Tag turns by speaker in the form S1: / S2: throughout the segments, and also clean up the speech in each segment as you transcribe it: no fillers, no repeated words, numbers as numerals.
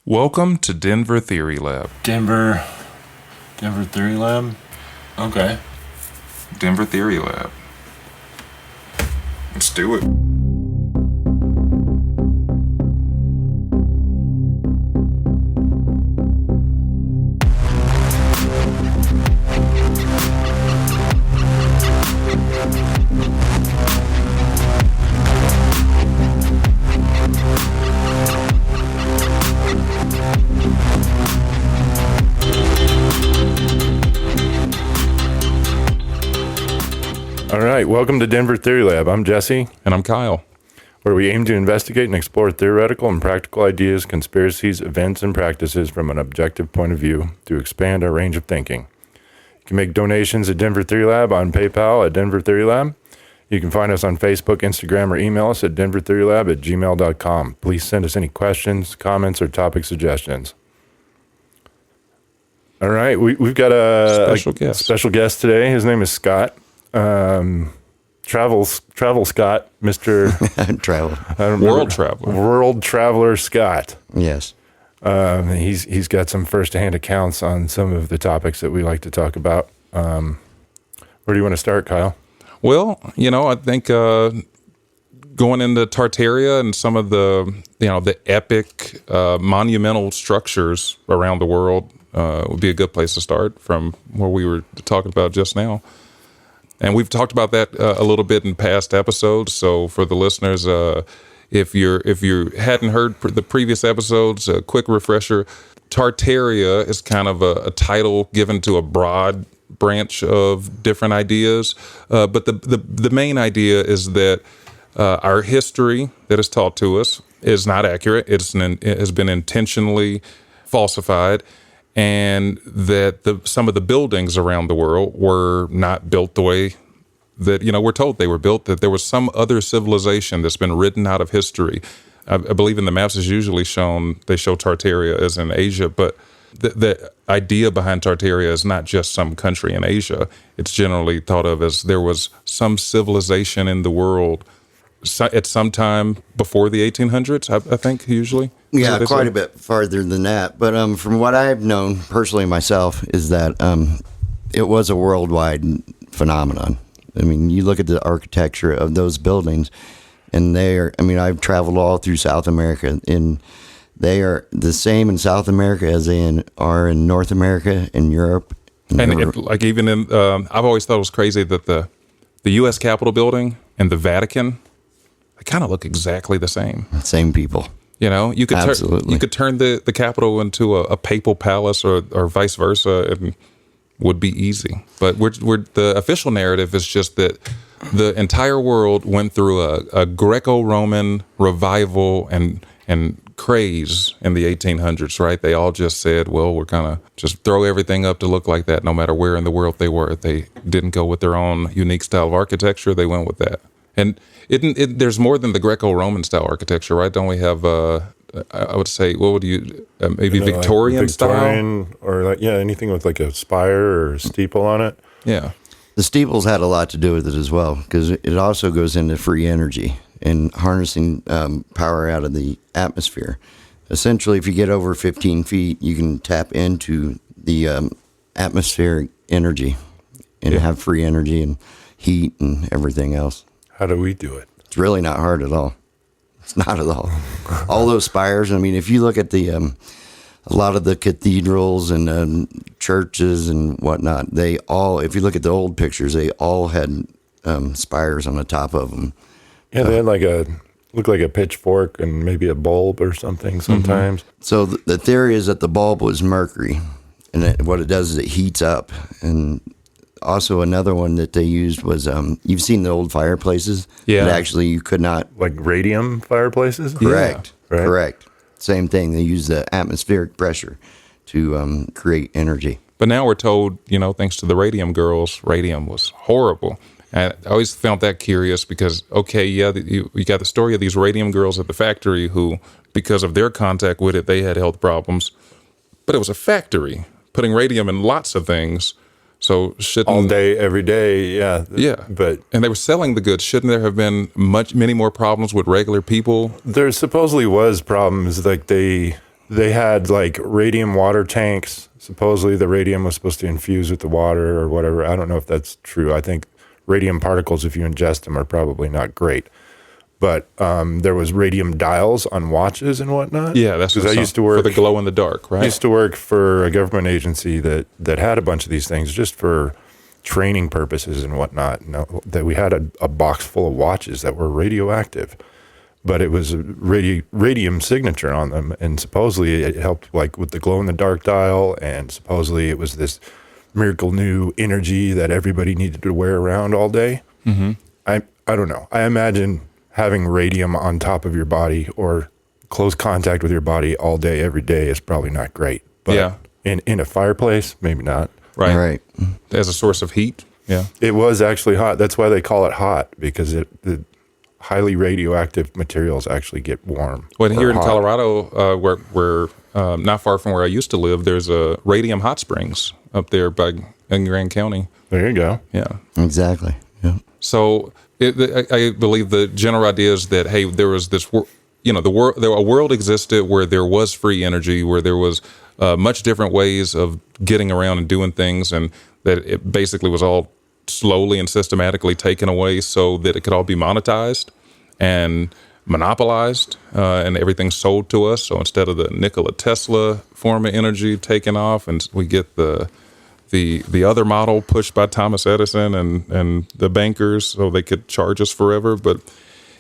S1: Welcome to Denver Theory Lab.
S2: Denver Theory Lab? Okay.
S1: Denver Theory Lab. Let's do it.
S3: All right, welcome to Denver Theory Lab. I'm Jesse,
S1: And I'm Kyle.
S3: where we aim to investigate and explore theoretical and practical ideas, conspiracies, events, and practices from an objective point of view to expand our range of thinking. You can make donations at Denver Theory Lab on PayPal at Denver Theory Lab. You can find us on Facebook, Instagram, or email us at denvertheorylab@gmail.com. Please send us any questions, comments, or topic suggestions. All right, we've got a special guest today. His name is Scott. Travel Scott, Mr.
S4: Travel.
S3: World Traveler Scott.
S4: Yes.
S3: He's got some firsthand accounts on some of the topics that we like to talk about. Where do you want to start, Kyle?
S1: Well, I think going into Tartaria and some of the epic monumental structures around the world would be a good place to start from where we were talking about just now. And we've talked about that a little bit in past episodes. So for the listeners, if you hadn't heard the previous episodes, a quick refresher: Tartaria is kind of a title given to a broad branch of different ideas. But the main idea is that our history that is taught to us is not accurate. It has been intentionally falsified. And that some of the buildings around the world were not built the way that, we're told they were built, that there was some other civilization that's been written out of history. I believe in the maps is usually they show Tartaria as in Asia, but the idea behind Tartaria is not just some country in Asia. It's generally thought of as there was some civilization in the world at some time before the 1800s, I think, usually.
S4: Yeah, quite a bit farther than that. But from what I've known personally myself is that it was a worldwide phenomenon. I mean, you look at the architecture of those buildings, and I've traveled all through South America, and they are the same in South America as they are in North America and Europe.
S1: And even in, I've always thought it was crazy that the U.S. Capitol building and the Vatican, they kind of look exactly the same.
S4: Same people.
S1: You could turn the Capitol into a papal palace or vice versa, and would be easy. But the official narrative is just that the entire world went through a Greco-Roman revival and craze in the 1800s, right? They all just said, well, we're gonna just throw everything up to look like that, no matter where in the world they were. They didn't go with their own unique style of architecture. They went with that. And there's more than the Greco-Roman style architecture, right? Don't we have, I would say, what would you, maybe Victorian
S3: like
S1: style?
S3: Or anything with like a spire or a steeple on it.
S1: Yeah.
S4: The steeples had a lot to do with it as well, because it also goes into free energy and harnessing power out of the atmosphere. Essentially, if you get over 15 feet, you can tap into the atmospheric energy and have free energy and heat and everything else.
S3: How do we do it?
S4: It's really not hard at all. It's not at all. All those spires, if you look at a lot of the cathedrals and churches and whatnot, if you look at the old pictures, they all had spires on the top of them.
S3: Yeah, they had looked like a pitchfork and maybe a bulb or something sometimes.
S4: Mm-hmm. So the theory is that the bulb was mercury, and what it does is it heats up. And also another one that they used was, you've seen the old fireplaces?
S1: Yeah.
S4: But actually you could not.
S3: Like radium fireplaces?
S4: Correct.
S3: Yeah, right?
S4: Correct. Same thing. They use the atmospheric pressure to create energy.
S1: But now we're told, thanks to the radium girls, radium was horrible. And I always found that curious because, you got the story of these radium girls at the factory who, because of their contact with it, they had health problems. But it was a factory putting radium in lots of things. So shouldn't
S3: all day, every day, yeah.
S1: And they were selling the goods. Shouldn't there have been many more problems with regular people?
S3: There supposedly was problems, like they They had like radium water tanks. Supposedly the radium was supposed to infuse with the water or whatever. I don't know if that's true. I think radium particles, if you ingest them, are probably not great. But there was radium dials on watches and whatnot.
S1: Yeah, that's
S3: because I used to work
S1: for the glow in the dark, right?
S3: I used to work for a government agency that had a bunch of these things just for training purposes and whatnot. That we had a box full of watches that were radioactive, but it was a radium signature on them, and supposedly it helped like with the glow in the dark dial, and supposedly it was this miracle new energy that everybody needed to wear around all day. Mm-hmm. I don't know. I imagine having radium on top of your body or close contact with your body all day, every day is probably not great. But
S1: yeah.
S3: in a fireplace, maybe not.
S1: Right. As a source of heat. Yeah.
S3: It was actually hot. That's why they call it hot, because the highly radioactive materials actually get warm.
S1: Well, here in
S3: hot.
S1: Colorado, where not far from where I used to live, there's a radium hot springs up there in Grand County.
S3: There you go.
S1: Yeah.
S4: Exactly. Yeah.
S1: So I believe the general idea is that, hey, there was this, a world existed where there was free energy, where there was much different ways of getting around and doing things, and that it basically was all slowly and systematically taken away so that it could all be monetized and monopolized, and everything sold to us. So instead of the Nikola Tesla form of energy taken off, and we get the other model pushed by Thomas Edison and the bankers, so they could charge us forever. But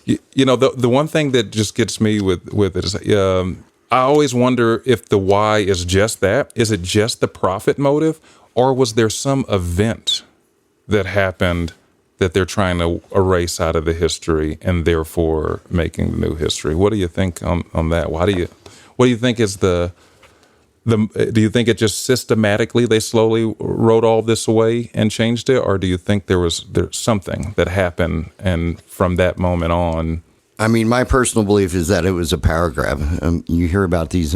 S1: the one thing that just gets me with it is I always wonder if the why is just that. Is it just the profit motive, or was there some event that happened that they're trying to erase out of the history and therefore making the new history? What do you think on that? What do you think is do you think it just systematically they slowly wrote all this away and changed it, or do you think there's something that happened and from that moment on?
S4: I mean, my personal belief is that it was a power grab. You hear about these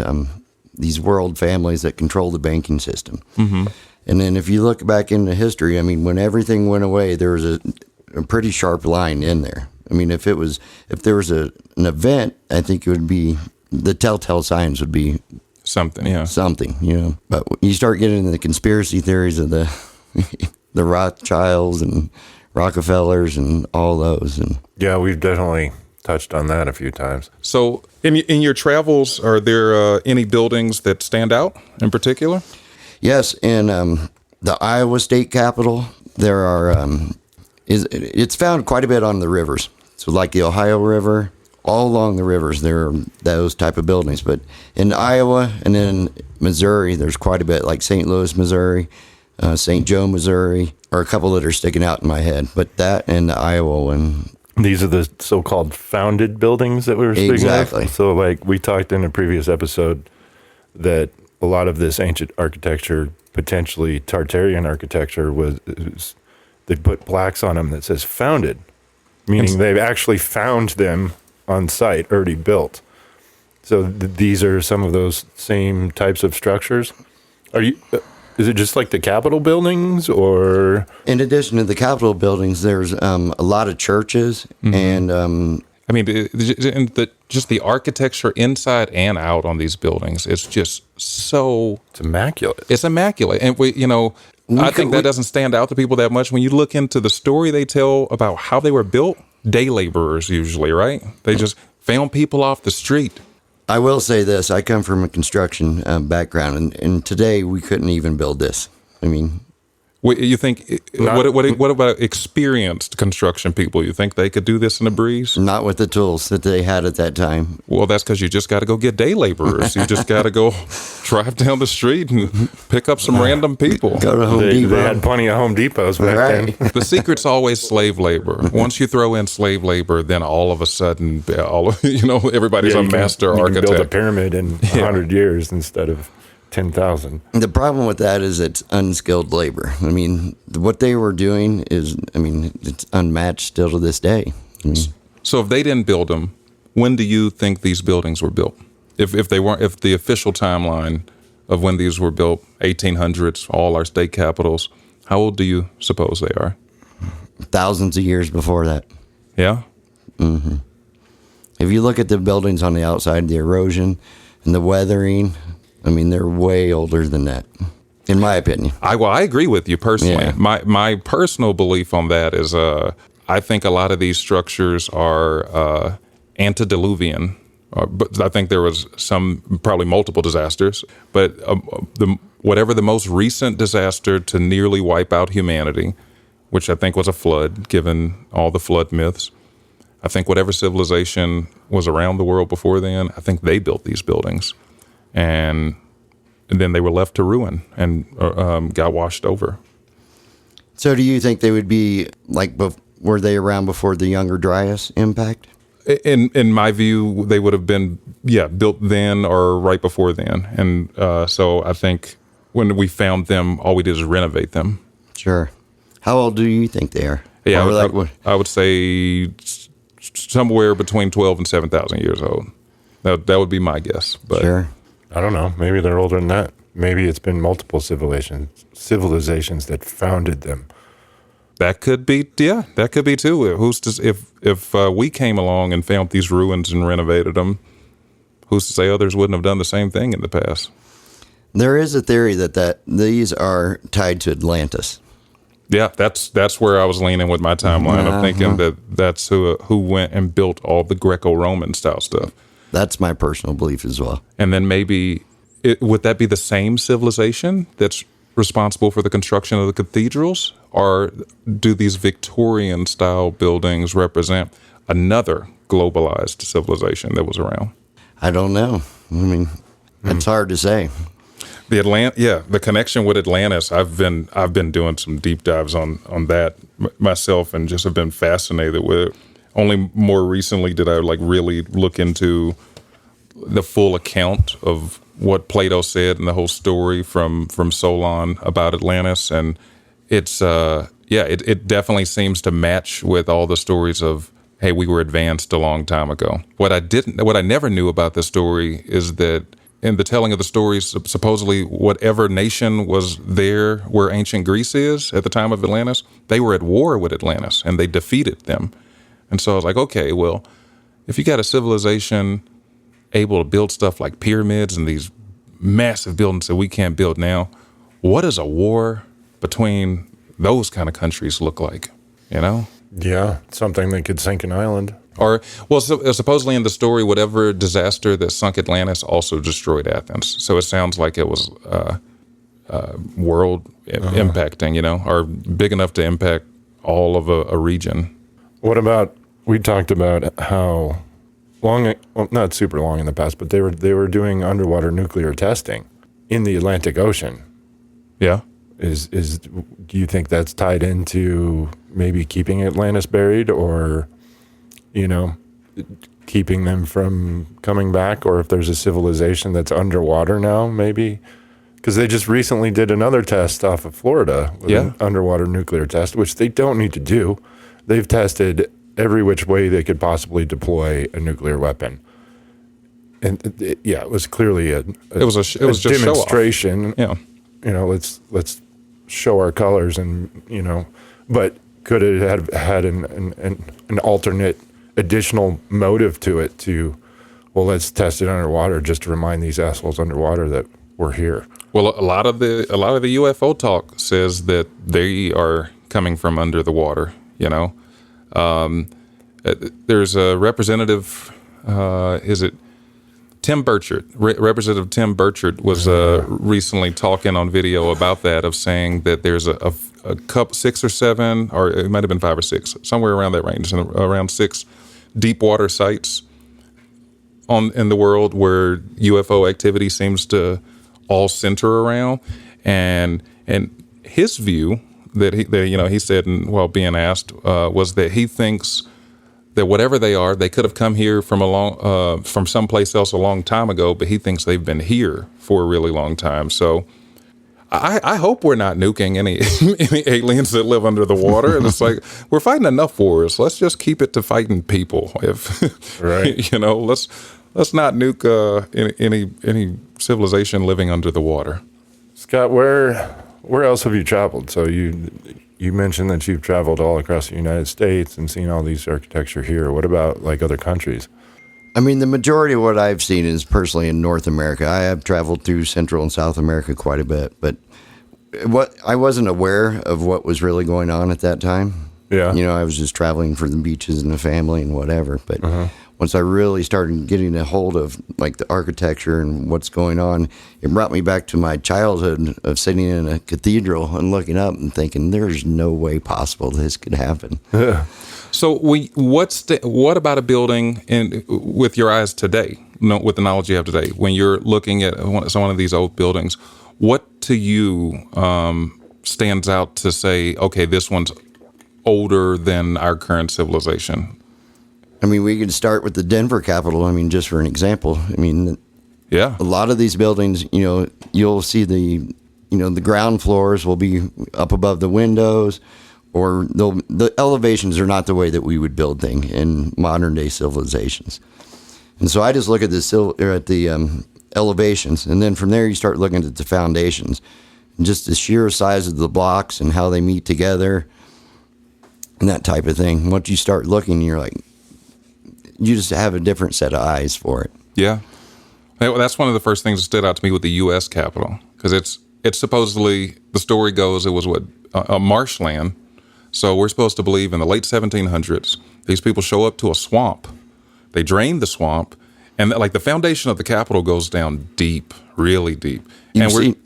S4: world families that control the banking system. Mm-hmm. And then if you look back into history, I mean, when everything went away, there was a pretty sharp line in there. I mean, if there was an event, I think it would be the telltale signs would be
S1: something, yeah.
S4: Something. But you start getting into the conspiracy theories of the the Rothschilds and Rockefellers and all those. And
S3: yeah, we've definitely touched on that a few times.
S1: So in your travels, are there any buildings that stand out in particular?
S4: Yes, in the Iowa State Capitol, there are. It's found quite a bit on the rivers. So, like the Ohio River, all along the rivers, there are those type of buildings. But in Iowa and in Missouri, there's quite a bit. Like St. Louis, Missouri, St. Joe, Missouri, are a couple that are sticking out in my head. But that and the Iowa one.
S3: These are the so-called founded buildings that we were speaking
S4: Exactly.
S3: of. So, like we talked in a previous episode that a lot of this ancient architecture, potentially Tartarian architecture, they put plaques on them that says founded, meaning they've actually found them on site, already built. So these are some of those same types of structures. Is it just like the Capitol buildings, or?
S4: In addition to the Capitol buildings, there's a lot of churches and.
S1: I mean, just the architecture inside and out on these buildings, it's just so...
S3: It's immaculate.
S1: It's immaculate. And I think that doesn't stand out to people that much. When you look into the story they tell about how they were built, day laborers usually, right? They just found people off the street.
S4: I will say this. I come from a construction background, and today we couldn't even build this. I mean...
S1: You think, what about experienced construction people? You think they could do this in a breeze?
S4: Not with the tools that they had at that time.
S1: Well, that's because you just got to go get day laborers. You just got to go drive down the street and pick up some random people.
S4: Go to Home Depot.
S3: They had plenty of Home Depots back then.
S1: The secret's always slave labor. Once you throw in slave labor, then all of a sudden, everybody's a master architect.
S3: You can build a pyramid in 100 years instead of 10,000.
S4: The problem with that is it's unskilled labor. I mean, what they were doing is, it's unmatched still to this day.
S1: So if they didn't build them, when do you think these buildings were built? If the official timeline of when these were built, 1800s, all our state capitals, how old do you suppose they are?
S4: Thousands of years before that.
S1: Yeah?
S4: Mm-hmm. If you look at the buildings on the outside, the erosion, and the weathering. I mean, they're way older than that, in my opinion.
S1: I agree with you personally.
S4: Yeah.
S1: My personal belief on that is I think a lot of these structures are antediluvian. But I think there was probably multiple disasters. But whatever the most recent disaster to nearly wipe out humanity, which I think was a flood, given all the flood myths. I think whatever civilization was around the world before then, I think they built these buildings. And then they were left to ruin and got washed over.
S4: So do you think they would be like, were they around before the Younger Dryas impact?
S1: In my view, they would have been, built then or right before then. And so I think when we found them, all we did is renovate them.
S4: Sure. How old do you think they are?
S1: Yeah,
S4: Or
S1: I would say somewhere between 12 and 7,000 years old. That would be my guess. But
S4: Sure.
S3: I don't know. Maybe they're older than that. Maybe it's been multiple civilizations that founded them.
S1: that could be, that could be too. Who's to, if we came along and found these ruins and renovated them, who's to say others wouldn't have done the same thing in the past?
S4: There is a theory that these are tied to Atlantis.
S1: Yeah, that's where I was leaning with my timeline of thinking that that's who went and built all the Greco-Roman style stuff.
S4: That's my personal belief as well.
S1: And then maybe, would that be the same civilization that's responsible for the construction of the cathedrals? Or do these Victorian style buildings represent another globalized civilization that was around?
S4: I don't know. I mean, it's hard to say.
S1: The connection with Atlantis. I've been doing some deep dives on that myself, and just have been fascinated with it. Only more recently did I really look into the full account of what Plato said and the whole story from Solon about Atlantis, and it's it definitely seems to match with all the stories of, hey, we were advanced a long time ago. What I never knew about this story is that in the telling of the stories, supposedly whatever nation was there where ancient Greece is at the time of Atlantis, they were at war with Atlantis and they defeated them. And so I was like, okay, well, if you got a civilization able to build stuff like pyramids and these massive buildings that we can't build now, what does a war between those kind of countries look like, you know?
S3: Yeah, something that could sink an island.
S1: Or, well, supposedly in the story, whatever disaster that sunk Atlantis also destroyed Athens. So it sounds like it was world impacting, you know, or big enough to impact all of a region.
S3: What about, we talked about how long, well, not super long in the past, but they were doing underwater nuclear testing in the Atlantic Ocean.
S1: Yeah.
S3: Do you think that's tied into maybe keeping Atlantis buried, or, you know, keeping them from coming back, or if there's a civilization that's underwater now, maybe? Because they just recently did another test off of Florida with an underwater nuclear test, which they don't need to do. They've tested every which way they could possibly deploy a nuclear weapon. And it was clearly a
S1: just
S3: demonstration.
S1: Yeah.
S3: You know, let's show our colors, and, you know, but could it have had an alternate additional motive to it to, well, let's test it underwater just to remind these assholes underwater that we're here.
S1: Well, a lot of the UFO talk says that they are coming from under the water, you know. There's a representative, is it Tim Burchard? Representative Tim Burchard was recently talking on video about that, of saying that there's a couple, 6 or 7, or it might have been 5 or 6, somewhere around that range, around 6 deep water sites in the world where UFO activity seems to all center around. And his view that he said, while being asked, was that he thinks that whatever they are, they could have come here from someplace else a long time ago, but he thinks they've been here for a really long time. So I hope we're not nuking any aliens that live under the water. And it's like, we're fighting enough wars. Let's just keep it to fighting people.
S3: Right.
S1: You know, let's not nuke any civilization living under the water.
S3: Scott, where else have you traveled? So you mentioned that you've traveled all across the United States and seen all these architecture here. What about like other countries?
S4: I mean, the majority of what I've seen is personally in North America. I have traveled through Central and South America quite a bit, but what I wasn't aware of what was really going on at that time.
S3: Yeah.
S4: You know, I was just traveling for the beaches and the family and whatever. But once I really started getting a hold of like the architecture and what's going on, it brought me back to my childhood of sitting in a cathedral and looking up and thinking, there's no way possible this could happen.
S1: So what about a building with your eyes today, with the knowledge you have today, when you're looking at one of these old buildings, what to you stands out to say, okay, this one's older than our current civilization?
S4: I mean, we could start with the Denver Capitol. I mean, just for an example. I mean,
S1: yeah,
S4: a lot of these buildings, you know, you'll see the ground floors will be up above the windows, or the elevations are not the way that we would build things in modern day civilizations. And so I just look at the elevations, and then from there you start looking at the foundations, and just the sheer size of the blocks and how they meet together, and that type of thing. Once you start looking, you're like, you just have a different set of eyes for it.
S1: Yeah, that's one of the first things that stood out to me with the U.S. Capitol, because it's supposedly, the story goes, it was a marshland. So we're supposed to believe in the late 1700s, these people show up to a swamp, they drain the swamp, and like the foundation of the Capitol goes down deep, really deep.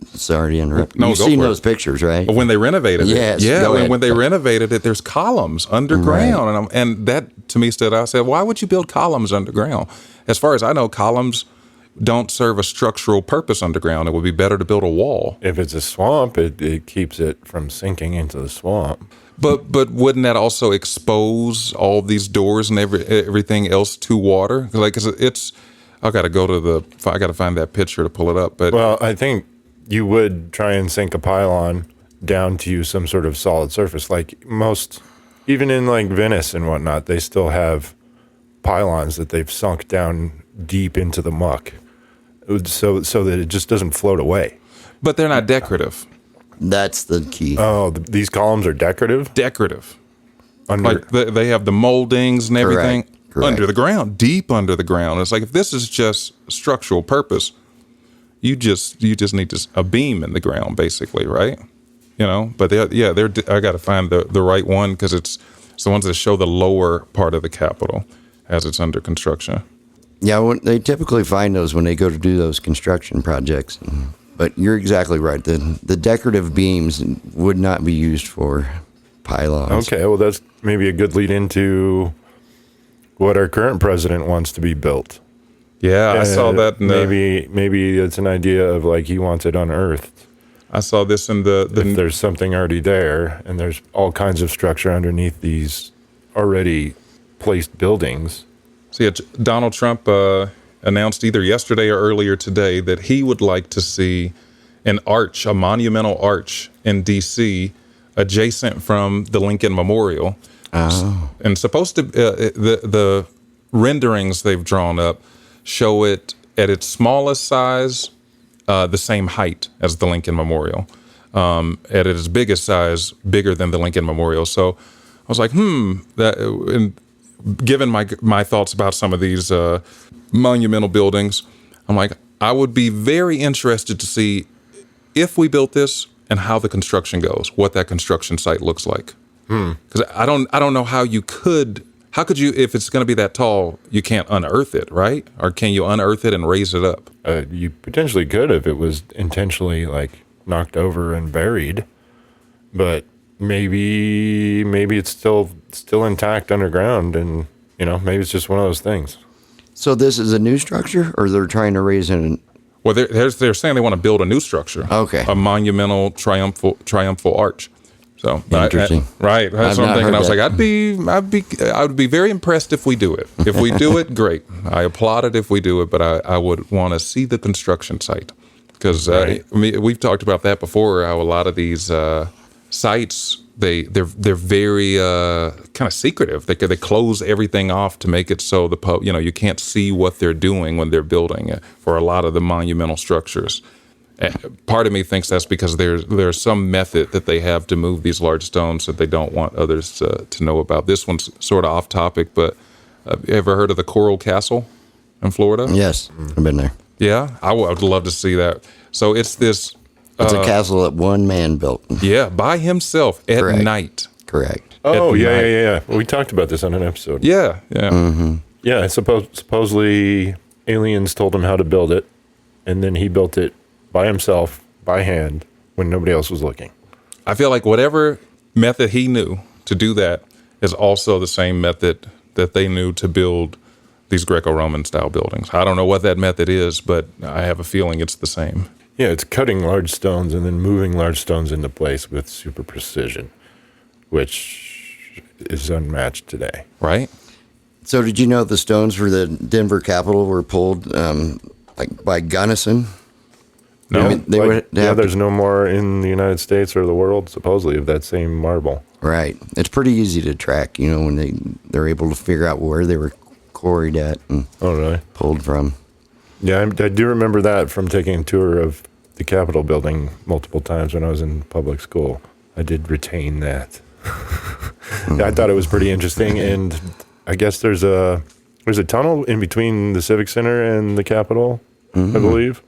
S4: Sorry to interrupt.
S1: No,
S4: You've seen those pictures, right?
S1: When they renovated it.
S4: Yes,
S1: Yeah, when they renovated it, there's columns underground.
S4: Right.
S1: And that, to me, stood out. I said, why would you build columns underground? As far as I know, columns don't serve a structural purpose underground. It would be better to build a wall.
S3: If it's a swamp, it keeps it from sinking into the swamp.
S1: But wouldn't that also expose all these doors and everything else to water? Like, 'cause I got to find that picture to pull it up. But
S3: Well, I think you would try and sink a pylon down to some sort of solid surface. Like most, even in like Venice and whatnot, they still have pylons that they've sunk down deep into the muck, so that it just doesn't float away.
S1: But they're not decorative.
S4: That's the key.
S3: Oh, these columns are decorative?
S1: Decorative.
S3: Under,
S1: Like they have the moldings and everything
S4: Correct.
S1: under the ground, deep under the ground. It's like, if this is just structural purpose, you just need a beam in the ground, basically, right? You know. But I got to find the right one, because it's the ones that show the lower part of the Capitol as it's under construction.
S4: Yeah, they typically find those when they go to do those construction projects. But you're exactly right. The decorative beams would not be used for pylons.
S3: okay, well, that's maybe a good lead into what our current president wants to be built.
S1: Yeah, I saw that.
S3: Maybe it's an idea of like he wants it unearthed.
S1: I saw this in
S3: If there's something already there, and there's all kinds of structure underneath these already placed buildings.
S1: See, Donald Trump announced either yesterday or earlier today that he would like to see an arch, a monumental arch in D.C. adjacent from the Lincoln Memorial.
S4: Oh.
S1: And supposed to, the renderings they've drawn up show it at its smallest size, the same height as the Lincoln Memorial. At its biggest size, bigger than the Lincoln Memorial. So I was like, given my thoughts about some of these monumental buildings, I'm like, I would be very interested to see if we built this and how the construction goes, what that construction site looks like. Because I don't know how could you, if it's going to be that tall, you can't unearth it, right? Or can you unearth it and raise it up?
S3: You potentially could if it was intentionally like knocked over and buried, but maybe it's still intact underground, and maybe it's just one of those things.
S4: So this is a new structure, or they're trying to raise it?
S1: Well, they're saying they want to build a new structure.
S4: Okay.
S1: A monumental triumphal arch. So
S4: Interesting.
S1: Right. That's
S4: I've
S1: what I'm
S4: not
S1: thinking.
S4: heard
S1: I was
S4: that.
S1: like, I would be very impressed if we do it. If we do it, great. I applaud it if we do it, but I would want to see the construction site, because we've talked about that before. How a lot of these sites, they're very kind of secretive. They close everything off to make it so you can't see what they're doing when they're building it for a lot of the monumental structures. Part of me thinks that's because there's some method that they have to move these large stones that they don't want others to know about. This one's sort of off topic, but have you ever heard of the Coral Castle? in Florida?
S4: Yes, I've been there.
S1: Yeah, I would love to see that. So it's this,
S4: It's a castle that one man built.
S1: yeah, by himself at
S4: Correct.
S1: night.
S4: Correct.
S3: Oh,
S1: At
S3: yeah,
S1: night.
S3: yeah, yeah. We talked about this on an episode.
S1: Yeah, yeah.
S3: Yeah, supposedly aliens told him how to build it, and then he built it by himself, by hand, when nobody else was looking.
S1: I feel like whatever method he knew to do that is also the same method that they knew to build these Greco-Roman style buildings. I don't know what that method is, but I have a feeling it's the same.
S3: Yeah, it's cutting large stones and then moving large stones into place with super precision, which is unmatched today.
S1: Right?
S4: So did you know the stones for the Denver Capitol were pulled like by Gunnison?
S1: No.
S4: I mean, they
S3: Like,
S4: would
S3: yeah,
S4: have
S3: there's no more in the United States or the world, supposedly, of that same marble.
S4: right. It's pretty easy to track, you know, when they're able to figure out where they were quarried at and
S3: Oh, really?
S4: pulled from.
S3: Yeah, I do remember that from taking a tour of the Capitol building multiple times when I was in public school. I did retain that. I thought it was pretty interesting, and I guess there's a tunnel in between the Civic Center and the Capitol, I believe,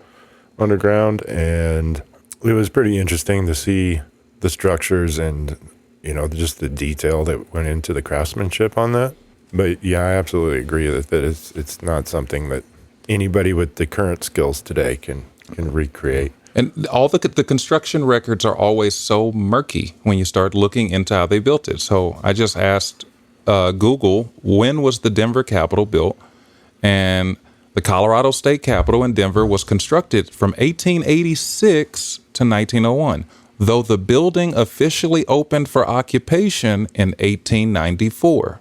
S3: underground, and it was pretty interesting to see the structures and, you know, just the detail that went into the craftsmanship on that. But yeah, I absolutely agree that it's not something that anybody with the current skills today can recreate.
S1: And all the construction records are always so murky when you start looking into how they built it. So I just asked Google, when was the Denver Capitol built? And the Colorado State Capitol in Denver was constructed from 1886 to 1901, though the building officially opened for occupation in 1894.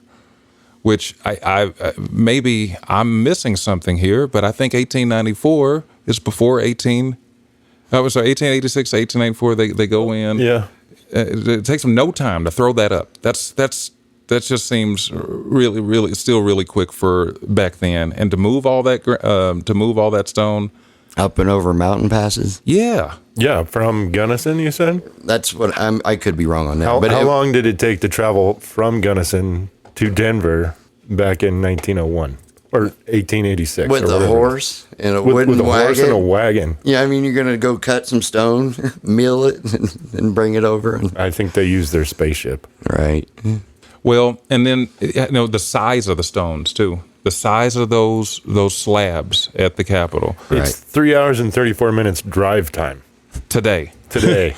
S1: Which I maybe I'm missing something here, but I think 1894 is before 1886 to 1894. They go in.
S3: Yeah.
S1: It takes them no time to throw that up. That just seems really still really quick for back then, and to move all that stone
S4: Up and over mountain passes.
S1: Yeah.
S3: Yeah, from Gunnison, you said?
S4: That's what I could be wrong on that.
S3: How
S4: but
S3: long did it take to travel from Gunnison to Denver back in 1901 or 1886?
S4: with
S3: or
S4: a
S3: whatever?
S4: horse and a
S3: With
S4: wooden
S3: a horse and a
S4: wagon.
S3: wagon.
S4: Yeah, I mean, you're gonna go cut some stone, mill it, and bring it over.
S3: I think they used their spaceship.
S4: Right.
S1: Well, and then the size of the stones too. The size of those slabs at the Capitol
S3: It's 3 hours and 34 minutes drive time
S1: today.
S3: today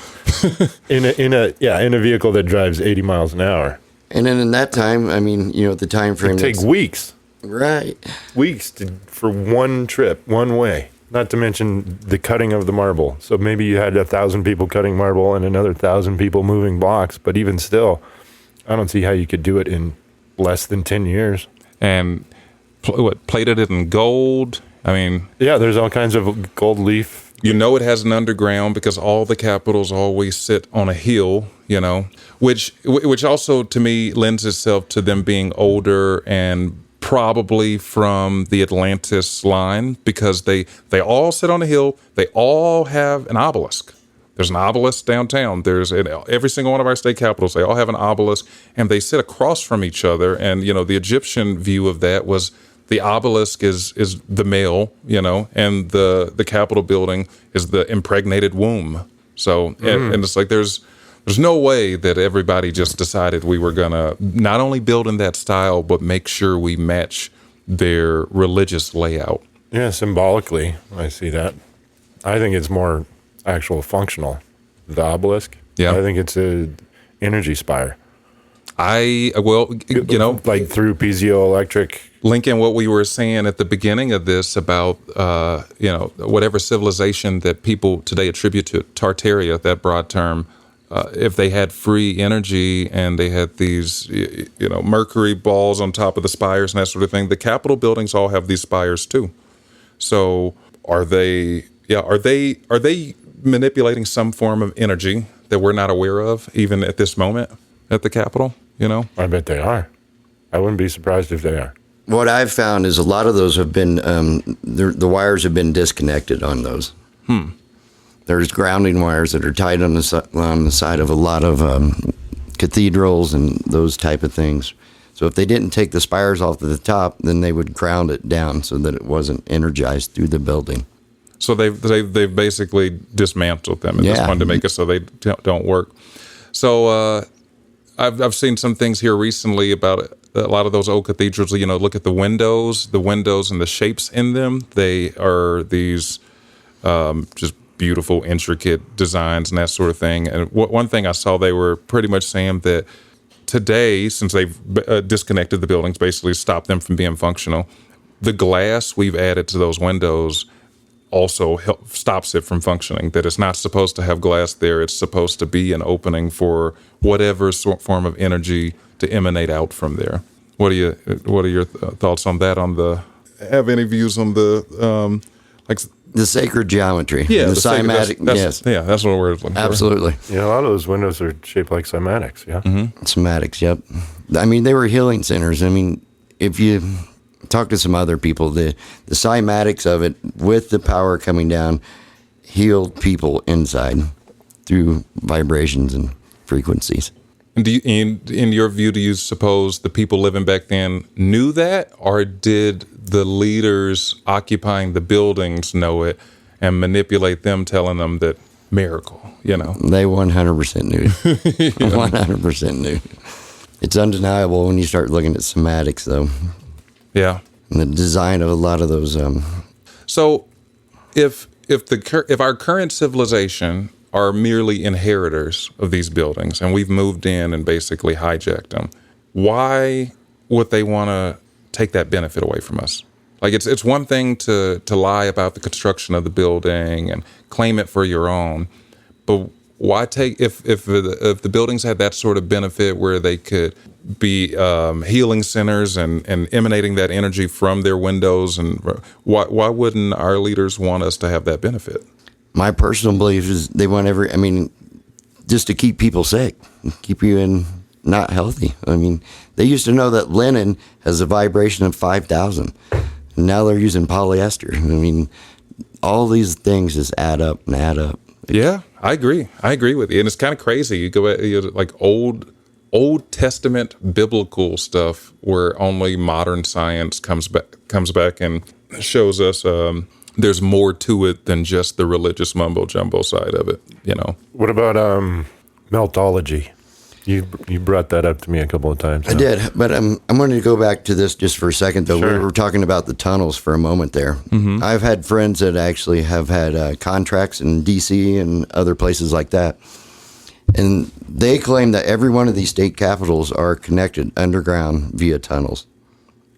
S3: in a vehicle that drives 80 miles an hour.
S4: And then in that time, I mean, the time frame.
S3: It takes weeks
S4: Right.
S3: for one trip, one way. Not to mention the cutting of the marble. So maybe you had 1,000 people cutting marble and another 1,000 people moving blocks. But even still, I don't see how you could do it in less than 10 years.
S1: And plated it in gold. I mean,
S3: Yeah, there's all kinds of gold leaf.
S1: it has an underground because all the capitals always sit on a hill, which also to me lends itself to them being older and probably from the Atlantis line, because they all sit on a hill. They all have an obelisk. There's an obelisk downtown. There's in every single one of our state capitals. They all have an obelisk, and they sit across from each other. And the Egyptian view of that was the obelisk is the male, and the Capitol building is the impregnated womb. So and it's like there's no way that everybody just decided we were gonna not only build in that style but make sure we match their religious layout.
S3: Yeah, symbolically, I see that. I think it's more actual functional. The obelisk.
S1: Yeah.
S3: I think it's a energy spire.
S1: Like
S3: through piezoelectric.
S1: Lincoln, what we were saying at the beginning of this about, whatever civilization that people today attribute to Tartaria, that broad term, if they had free energy and they had these, mercury balls on top of the spires and that sort of thing, the Capitol buildings all have these spires too. So are they manipulating some form of energy that we're not aware of, even at this moment at the Capitol?
S3: I bet they are. I wouldn't be surprised if they are.
S4: What I've found is a lot of those have been the wires have been disconnected on those. There's grounding wires that are tied on the side of a lot of cathedrals and those type of things. So if they didn't take the spires off at the top, then they would ground it down so that it wasn't energized through the building.
S1: So they've basically dismantled them at this point to make it so they don't work. So I've seen some things here recently about a lot of those old cathedrals. You know, look at the windows and the shapes in them. They are these just beautiful, intricate designs and that sort of thing. And one thing I saw, they were pretty much saying that today, since they've disconnected the buildings, basically stopped them from being functional, the glass we've added to those windows also stops it from functioning. That it's not supposed to have glass there. It's supposed to be an opening for whatever form of energy to emanate out from there. What are your thoughts on that? Have any views on the
S4: the sacred geometry?
S1: Yeah,
S4: the cymatic. Yes,
S1: yeah, that's what we're looking for.
S4: Absolutely.
S3: Yeah, a lot of those windows are shaped like cymatics. Yeah.
S1: Mm-hmm.
S4: Cymatics. Yep. I mean, they were healing centers. I mean, if you talk to some other people, the cymatics of it, with the power coming down, healed people inside through vibrations and frequencies.
S1: And in your view, do you suppose the people living back then knew that, or did the leaders occupying the buildings know it and manipulate them, telling them that miracle? You know,
S4: they 100% knew. 100% knew. It's undeniable when you start looking at cymatics, though.
S1: Yeah,
S4: and the design of a lot of those.
S1: So, if our current civilization are merely inheritors of these buildings, and we've moved in and basically hijacked them, why would they want to take that benefit away from us? Like, it's one thing to lie about the construction of the building and claim it for your own, but why take if the buildings had that sort of benefit where they could be healing centers and emanating that energy from their windows, and why wouldn't our leaders want us to have that benefit?
S4: My personal belief is they want just to keep people sick, keep you not healthy. I mean, they used to know that linen has a vibration of 5,000, and now they're using polyester. I mean, all these things just add up and add up.
S1: Yeah, I agree with you, and it's kind of crazy. You go like Old Testament biblical stuff where only modern science comes back and shows us there's more to it than just the religious mumbo jumbo side of it, you know.
S3: What about Meltology? You brought that up to me a couple of times now.
S4: I did, but I'm going to go back to this just for a second, though.
S3: Sure.
S4: We were talking about the tunnels for a moment there. Mm-hmm. I've had friends that actually have had contracts in D.C. and other places like that, and they claim that every one of these state capitals are connected underground via tunnels.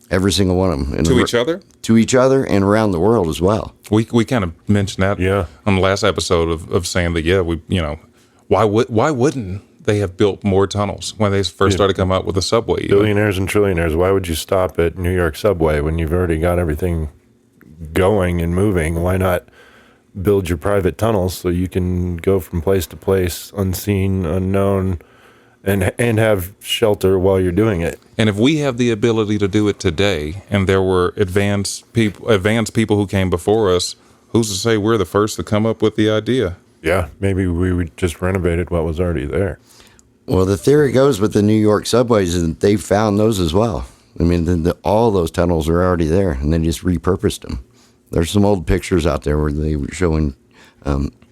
S4: Every single one of them.
S1: To each other?
S4: To each other and around the world as well.
S1: We kind of mentioned that on the last episode of saying that, why wouldn't they have built more tunnels when they first started coming out with the subway?
S3: Billionaires and trillionaires, why would you stop at New York subway when you've already got everything going and moving? Why not build your private tunnels so you can go from place to place, unseen, unknown, and have shelter while you're doing it?
S1: And if we have the ability to do it today, and there were advanced people who came before us, who's to say we're the first to come up with the idea?
S3: Yeah, maybe we would just renovated what was already there.
S4: Well, the theory goes with the New York subways is that they found those as well. I mean, all those tunnels are already there, and they just repurposed them. There's some old pictures out there where they were showing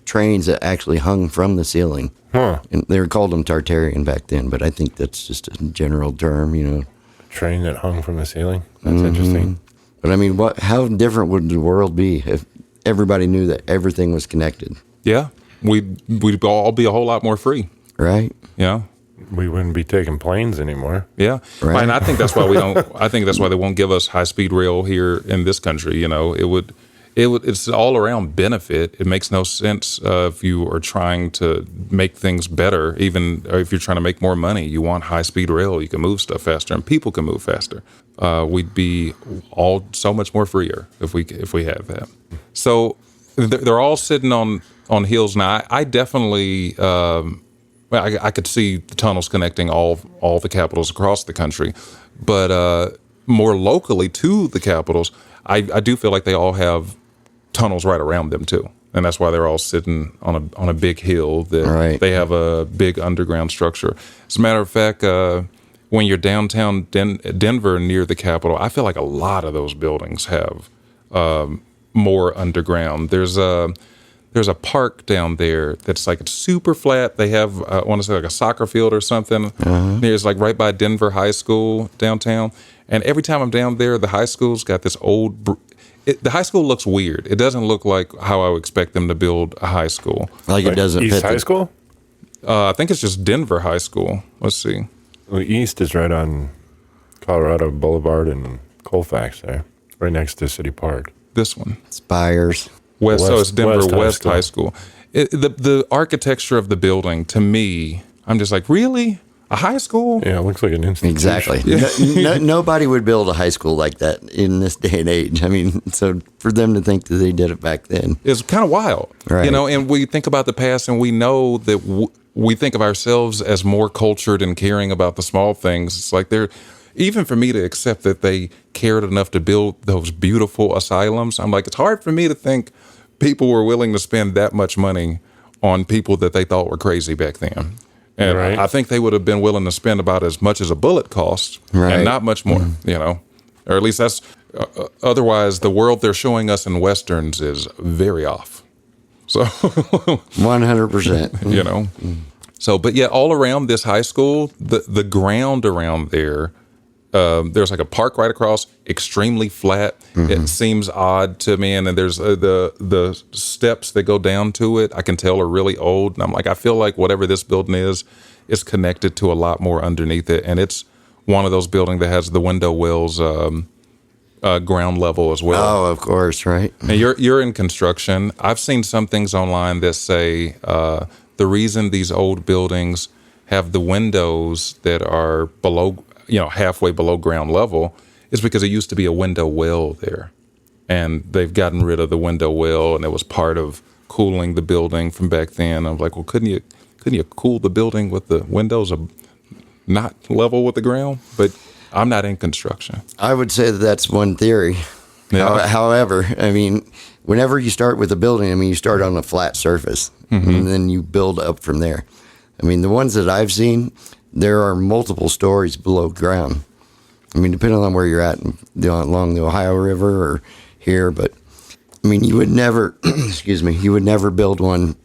S4: trains that actually hung from the ceiling.
S3: Huh.
S4: And they were called them Tartarian back then, but I think that's just a general term,
S3: A train that hung from the ceiling? That's interesting.
S4: But I mean, how different would the world be if everybody knew that everything was connected?
S1: Yeah, we'd all be a whole lot more free.
S4: Right?
S1: Yeah.
S3: We wouldn't be taking planes anymore.
S1: Yeah.
S4: Right.
S1: And I think that's why I think that's why they won't give us high-speed rail here in this country. It's all around benefit. It makes no sense if you are trying to make things better, even if you're trying to make more money. You want high-speed rail. You can move stuff faster, and people can move faster. We'd be all so much more freer if we have that. So they're all sitting on hills now. I definitely. I could see the tunnels connecting all the capitals across the country, but more locally to the capitals, I do feel like they all have tunnels right around them too, and that's why they're all sitting on a big hill. That
S4: Right.
S1: They have a big underground structure. As a matter of fact, when you're downtown Denver near the Capitol, I feel like a lot of those buildings have more underground. There's a park down there that's like it's super flat. They have I want to say like a soccer field or something. It's like right by Denver High School downtown. And every time I'm down there, the high school's got this the high school looks weird. It doesn't look like how I would expect them to build a high school.
S4: Like it doesn't
S3: East
S4: fit
S3: High School?
S1: I think it's just Denver High School. Let's see.
S3: Well, East is right on Colorado Boulevard and Colfax there, right next to City Park.
S1: This one.
S4: spires.
S1: West, so it's Denver
S3: West
S1: West
S3: High
S1: High School. The architecture of the building, to me, I'm just like, really? A high school?
S3: Yeah, it looks like an institution.
S4: Exactly. Nobody would build a high school like that in this day and age. I mean, so for them to think that they did it back then.
S1: It's kind of wild.
S4: Right.
S1: You know, and we think about the past and we know that we think of ourselves as more cultured and caring about the small things. It's like even for me to accept that they cared enough to build those beautiful asylums, I'm like, it's hard for me to think people were willing to spend that much money on people that they thought were crazy back then. And
S3: Right.
S1: I think they would have been willing to spend about as much as a bullet cost
S4: Right.
S1: and not much more, you know, or at least that's otherwise the world they're showing us in Westerns is very off. So,
S4: 100%.
S1: you know, so, but yeah, all around this high school, the ground around there, there's like a park right across, extremely flat. It seems odd to me, and then there's the steps that go down to it. I can tell are really old, and I'm like, I feel like whatever this building is connected to a lot more underneath it, and it's one of those buildings that has the window wells ground level as well.
S4: Oh, of course, right.
S1: Now you're in construction. I've seen some things online that say the reason these old buildings have the windows that are below, halfway below ground level is because it used to be a window well there, and they've gotten rid of the window well, and it was part of cooling the building from back then. I was like, well, couldn't you cool the building with the windows not level with the ground? But I'm not in construction.
S4: I would say that that's one theory.
S1: Yeah.
S4: However, I mean, whenever you start with a building, I mean, you start on a flat surface and then you build up from there. I mean, the ones that I've seen, there are multiple stories below ground. I mean, depending on where you're at along the Ohio River or here, but I mean, you would never, you would never build one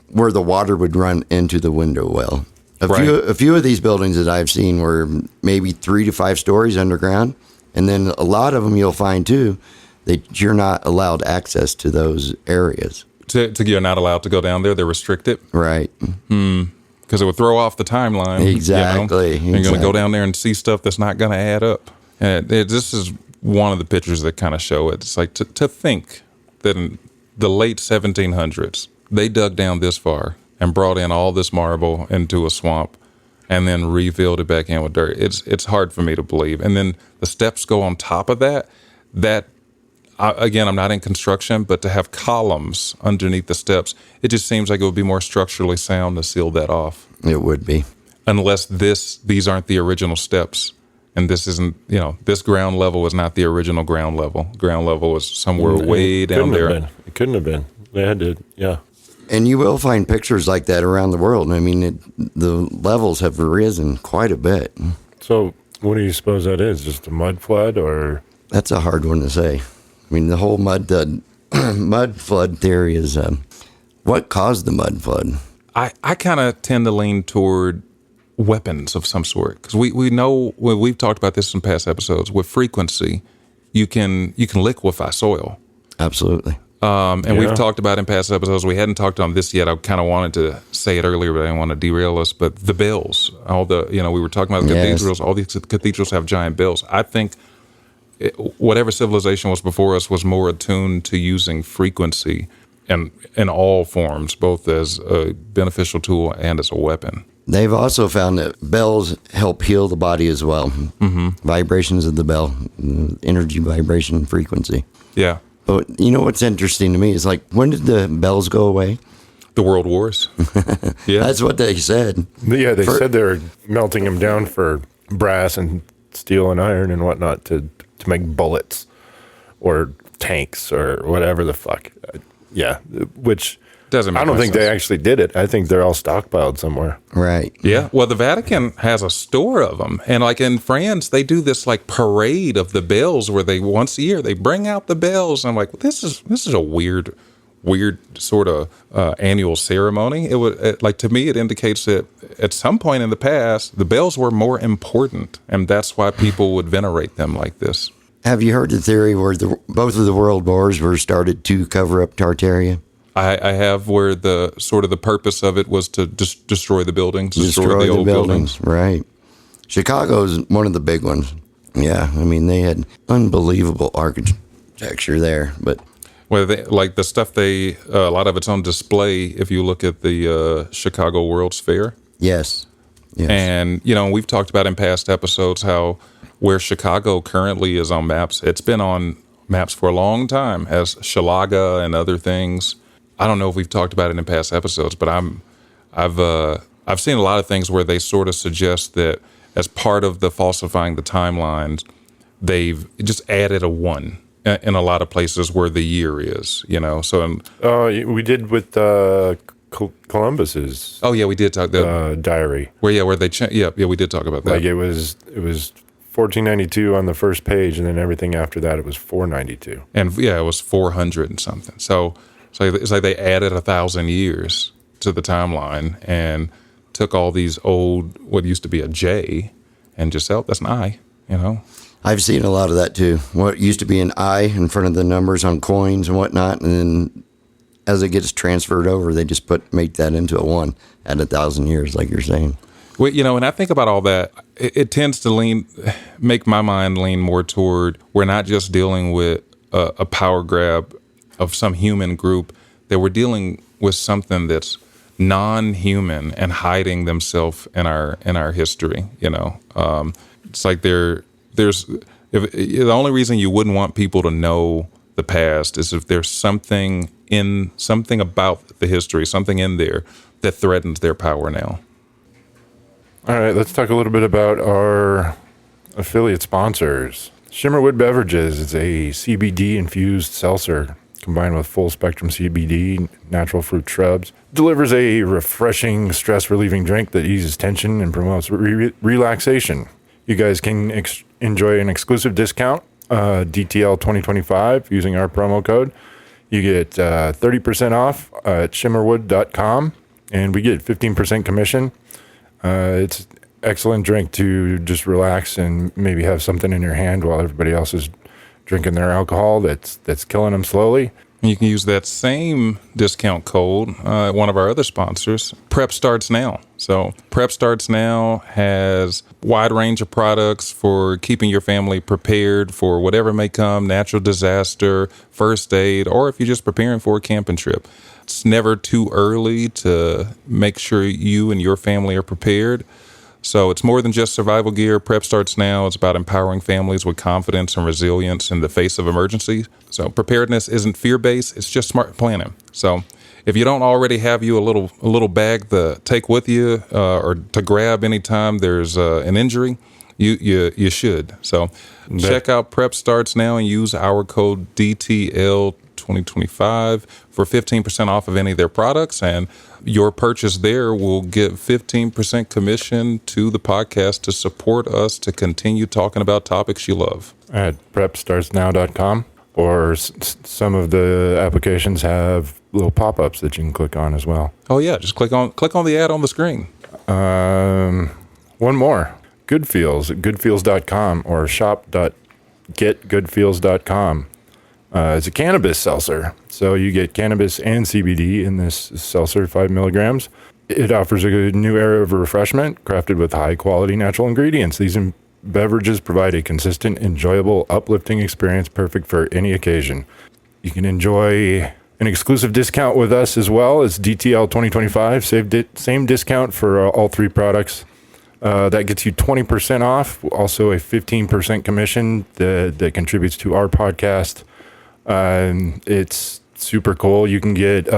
S4: where the water would run into the window well. A few of these buildings that I've seen were maybe 3 to 5 stories underground, and then a lot of them you'll find too that you're not allowed access to those areas.
S1: You're not allowed to go down there. They're restricted.
S4: Right.
S1: Because it would throw off the timeline.
S4: Exactly.
S1: You're going to go down there and see stuff that's not going to add up. And this is one of the pictures that kind of show it. It's like to think that in the late 1700s, they dug down this far and brought in all this marble into a swamp and then refilled it back in with dirt. It's hard for me to believe. And then the steps go on top of that. Again, I'm not in construction, but to have columns underneath the steps, it just seems like it would be more structurally sound to seal that off.
S4: It would be.
S1: Unless these aren't the original steps. And this isn't, this ground level is not the original ground level. Ground level was somewhere way down there.
S3: It couldn't have been. They had to, yeah.
S4: And you will find pictures like that around the world. I mean, the levels have risen quite a bit.
S3: So what do you suppose that is? Just a mud flood or?
S4: That's a hard one to say. I mean, the whole mud flood theory is what caused the mud flood?
S1: I kind of tend to lean toward weapons of some sort, because we know, we've talked about this in past episodes, with frequency, you can liquefy soil.
S4: Absolutely.
S1: And we've talked about in past episodes, we hadn't talked on this yet. I kind of wanted to say it earlier, but I didn't want to derail us. But the bells, we were talking about the cathedrals, all these cathedrals have giant bells. I think whatever civilization was before us was more attuned to using frequency in all forms, both as a beneficial tool and as a weapon.
S4: They've also found that bells help heal the body as well. Mm-hmm. Vibrations of the bell, energy, vibration, frequency.
S1: Yeah.
S4: But you know what's interesting to me is, like, when did the bells go away?
S1: The World Wars. Yeah.
S4: That's what they said.
S3: Yeah, they said they were melting them down for brass and steel and iron and whatnot to make bullets or tanks or whatever the fuck. Yeah, which
S1: Doesn't make
S3: I don't
S1: much
S3: think
S1: sense.
S3: they actually did it. I think they're all stockpiled somewhere.
S4: Right.
S1: Yeah. Well, the Vatican has a store of them. And like in France, they do this like parade of the bells where they once a year they bring out the bells. And I'm like, well, this is a weird sort of annual ceremony. Like to me, it indicates that at some point in the past, the bells were more important. And that's why people would venerate them like this.
S4: Have you heard the theory where both of the world wars were started to cover up Tartaria?
S1: I have, where the sort of the purpose of it was to destroy the buildings,
S4: Destroy
S1: the old buildings.
S4: Right. Chicago's one of the big ones. Yeah, I mean, they had unbelievable architecture there, but
S1: Well, like the stuff a lot of it's on display if you look at the Chicago World's Fair.
S4: yes.
S1: And, we've talked about in past episodes how where Chicago currently is on maps, it's been on maps for a long time as Shalaga and other things. I don't know if we've talked about it in past episodes, but I've seen a lot of things where they sort of suggest that as part of the falsifying the timelines, they've just added a 1 in a lot of places where the year is, So,
S3: We did with Columbus's
S1: oh yeah, we did talk
S3: diary.
S1: where they we did talk about that.
S3: Like it was 1492 on the first page, and then everything after that it was 492.
S1: And yeah, it was 400 and something. So it's like they added 1,000 years to the timeline and took all these old, what used to be a J, and just that's an I,
S4: I've seen a lot of that too. What used to be an I in front of the numbers on coins and whatnot, and then as it gets transferred over, they just make that into a 1 at 1,000 years, like you're saying.
S1: Well, when I think about all that, it tends to make my mind lean more toward we're not just dealing with a power grab of some human group, that we're dealing with something that's non-human and hiding themselves in our history. It's like the only reason you wouldn't want people to know the past is if there's something about the history, something in there that threatens their power now.
S3: All right, let's talk a little bit about our affiliate sponsors. Shimmerwood Beverages is a CBD-infused seltzer combined with full-spectrum CBD, natural fruit shrubs. Delivers a refreshing, stress-relieving drink that eases tension and promotes relaxation. You guys can enjoy an exclusive discount, DTL 2025, using our promo code. You get 30% off at shimmerwood.com, and we get 15% commission. It's excellent drink to just relax and maybe have something in your hand while everybody else is drinking their alcohol that's killing them slowly.
S1: And you can use that same discount code at one of our other sponsors. Prep Starts Now. So Prep Starts Now has a wide range of products for keeping your family prepared for whatever may come, natural disaster, first aid, or if you're just preparing for a camping trip. It's never too early to make sure you and your family are prepared. So it's more than just survival gear. Prep Starts Now. It's about empowering families with confidence and resilience in the face of emergencies. So preparedness isn't fear-based. It's just smart planning. So if you don't already have you a little bag to take with you or to grab anytime there's an injury, you should. So check out Prep Starts Now and use our code DTL 2025 for 15% off of any of their products, and your purchase there will get 15% commission to the podcast to support us to continue talking about topics you love.
S3: At prepstartsnow.com, or some of the applications have little pop-ups that you can click on as well.
S1: Oh yeah, just click on the ad on the screen.
S3: One more, Goodfeels at goodfeels.com or shop.getgoodfeels.com. It's a cannabis seltzer. So you get cannabis and CBD in this seltzer, 5 milligrams. It offers a good new era of refreshment crafted with high quality natural ingredients. These beverages provide a consistent, enjoyable, uplifting experience perfect for any occasion. You can enjoy an exclusive discount with us as well as DTL 2025. Same discount for all 3 products. That gets you 20% off. Also a 15% commission that contributes to our podcast. It's super cool. You can get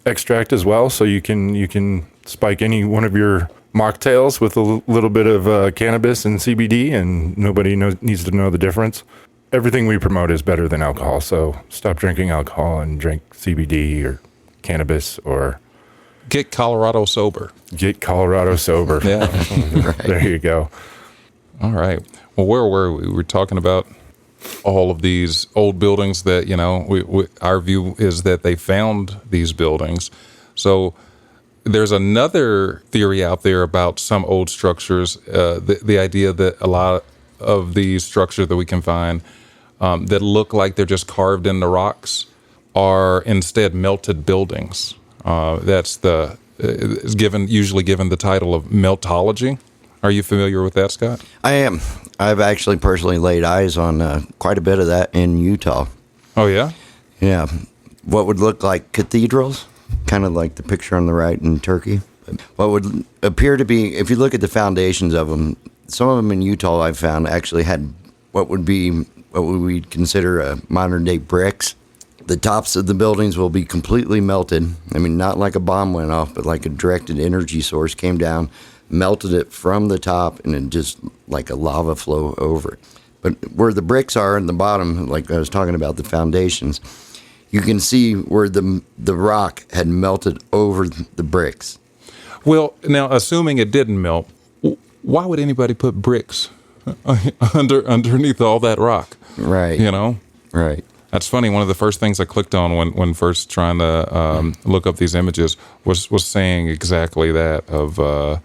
S3: extract as well, so you can spike any one of your mocktails with a little bit of cannabis and CBD, and nobody needs to know the difference. Everything we promote is better than alcohol, so stop drinking alcohol and drink CBD or cannabis or
S1: Get Colorado sober.
S3: get Colorado sober.
S1: Yeah.
S3: There you go.
S1: All right. Well, where were we? We were talking about all of these old buildings that, our view is that they found these buildings. So there's another theory out there about some old structures, the idea that a lot of these structures that we can find that look like they're just carved in the rocks are instead melted buildings. Is usually given the title of Meltology. Are you familiar with that, Scott?
S4: I am. I've actually personally laid eyes on quite a bit of that in Utah.
S1: Oh, yeah?
S4: Yeah. What would look like cathedrals, kind of like the picture on the right in Turkey. What would appear to be, if you look at the foundations of them, some of them in Utah I've found actually had what would we consider modern day bricks. The tops of the buildings will be completely melted. I mean, not like a bomb went off, but like a directed energy source came down, melted it from the top, and it just like a lava flow over it. But where the bricks are in the bottom, like I was talking about the foundations, you can see where the rock had melted over the bricks.
S1: Well, now, assuming it didn't melt, why would anybody put bricks underneath all that rock?
S4: Right. Right.
S1: That's funny. One of the first things I clicked on when first trying to look up these images was saying exactly that of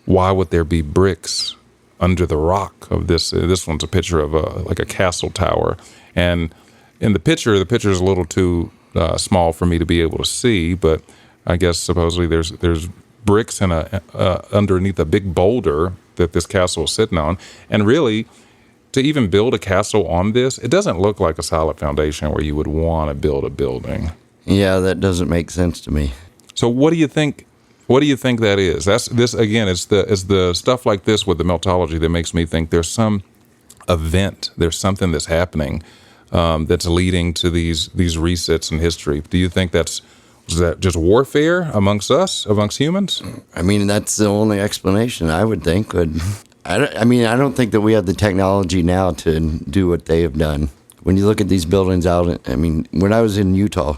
S1: why would there be bricks under the rock of this? This one's a picture of like a castle tower, and in the picture is a little too small for me to be able to see. But I guess supposedly there's bricks in underneath a big boulder that this castle is sitting on, and really, to even build a castle on this, it doesn't look like a solid foundation where you would want to build a building.
S4: Yeah, that doesn't make sense to me.
S1: So what do you think? What do you think that is? This again. It's the stuff like this with the meltology that makes me think there's some event. There's something that's happening that's leading to these resets in history. Do you think is that just warfare amongst humans?
S4: I mean, that's the only explanation I would think. I don't think that we have the technology now to do what they have done. When you look at these buildings when I was in Utah,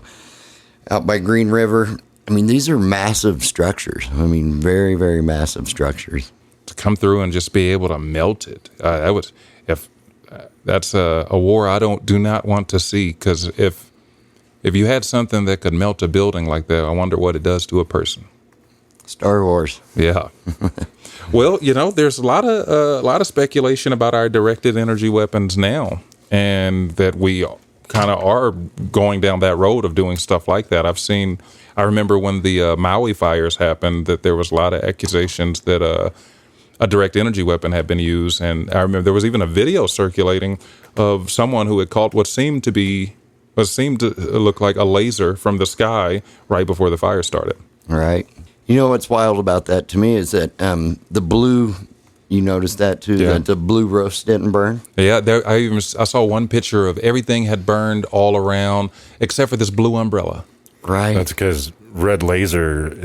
S4: out by Green River, these are massive structures. Very, very massive structures.
S1: To come through and just be able to melt it. That's a war I do not want to see, because if you had something that could melt a building like that, I wonder what it does to a person.
S4: Star Wars.
S1: Yeah. Well, there's a lot of speculation about our directed energy weapons now, and that we kind of are going down that road of doing stuff like that. I remember when the Maui fires happened, that there was a lot of accusations that a direct energy weapon had been used, and I remember there was even a video circulating of someone who had caught what seemed to look like a laser from the sky right before the fire started.
S4: Right. You know what's wild about that to me is that the blue, you noticed that too,
S1: yeah.
S4: that the blue roofs didn't burn?
S1: Yeah, I saw one picture of everything had burned all around except for this blue umbrella.
S4: Right.
S3: That's because red laser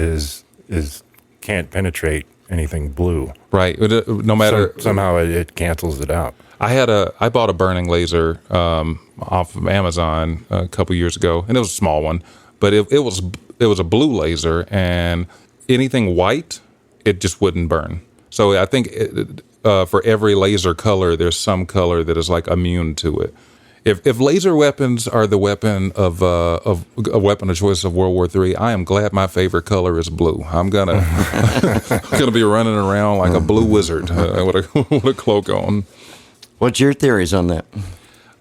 S3: can't penetrate anything blue.
S1: Right. No matter
S3: somehow it cancels it out.
S1: I bought a burning laser off of Amazon a couple years ago, and it was a small one, but it was a blue laser, and anything white, it just wouldn't burn. So I think for every laser color, there's some color that is like immune to it. If laser weapons are the weapon of a weapon of choice of World War III, I am glad my favorite color is blue. I'm gonna be running around like a blue wizard with a cloak on.
S4: What's your theories on that?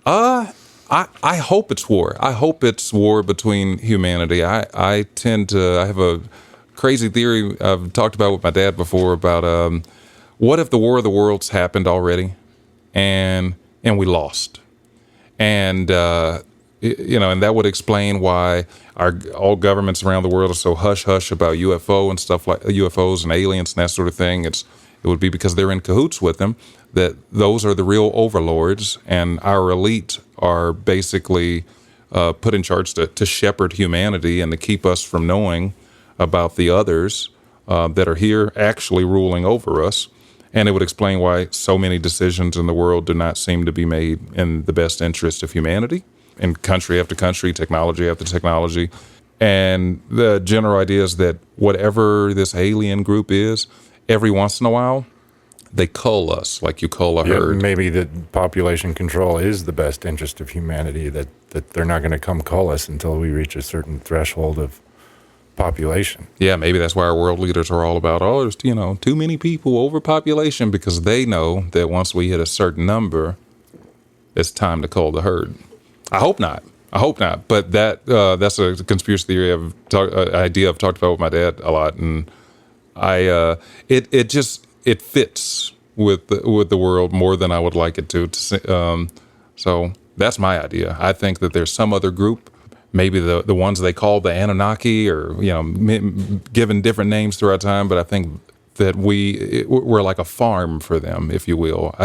S1: I hope it's war. I hope it's war between humanity. I have a crazy theory I've talked about with my dad before about what if the War of the Worlds happened already, and we lost. And and that would explain why all governments around the world are so hush hush about UFO and stuff like UFOs and aliens and that sort of thing. It would be because they're in cahoots with them. That those are the real overlords, and our elite are basically put in charge to shepherd humanity and to keep us from knowing about the others that are here actually ruling over us. And it would explain why so many decisions in the world do not seem to be made in the best interest of humanity, in country after country, technology after technology. And the general idea is that whatever this alien group is, every once in a while, they cull us like you cull a
S3: Yeah,
S1: herd.
S3: maybe that population control is the best interest of humanity, that they're not going to come cull us until we reach a certain threshold of population.
S1: Yeah, maybe that's why our world leaders are all about, oh, there's, too many people, overpopulation, because they know that once we hit a certain number, it's time to cull the herd. I hope not. But that's a conspiracy theory idea I've talked about with my dad a lot, and it fits with the world more than I would like it to. So that's my idea. I think that there's some other group, maybe the ones they call the Anunnaki, or given different names throughout time. But I think that we're like a farm for them, if you will.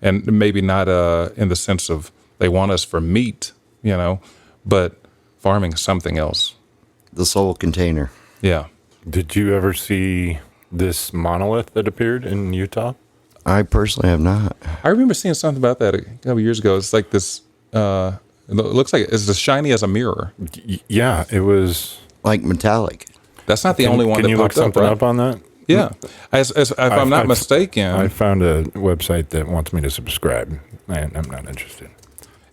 S1: And maybe not in the sense of they want us for meat, but farming is something else.
S4: The soul container.
S1: Yeah.
S3: Did you ever see this monolith that appeared in Utah?
S4: I personally have not.
S1: I remember seeing something about that a couple years ago. It's like this. It looks like it's as shiny as a mirror.
S3: Yeah, it was.
S4: Like metallic.
S1: That's not the only one
S3: Can
S1: that
S3: you look
S1: popped up,
S3: something
S1: right?
S3: up on that?
S1: Yeah. If I'm not mistaken,
S3: I found a website that wants me to subscribe, and I'm not interested.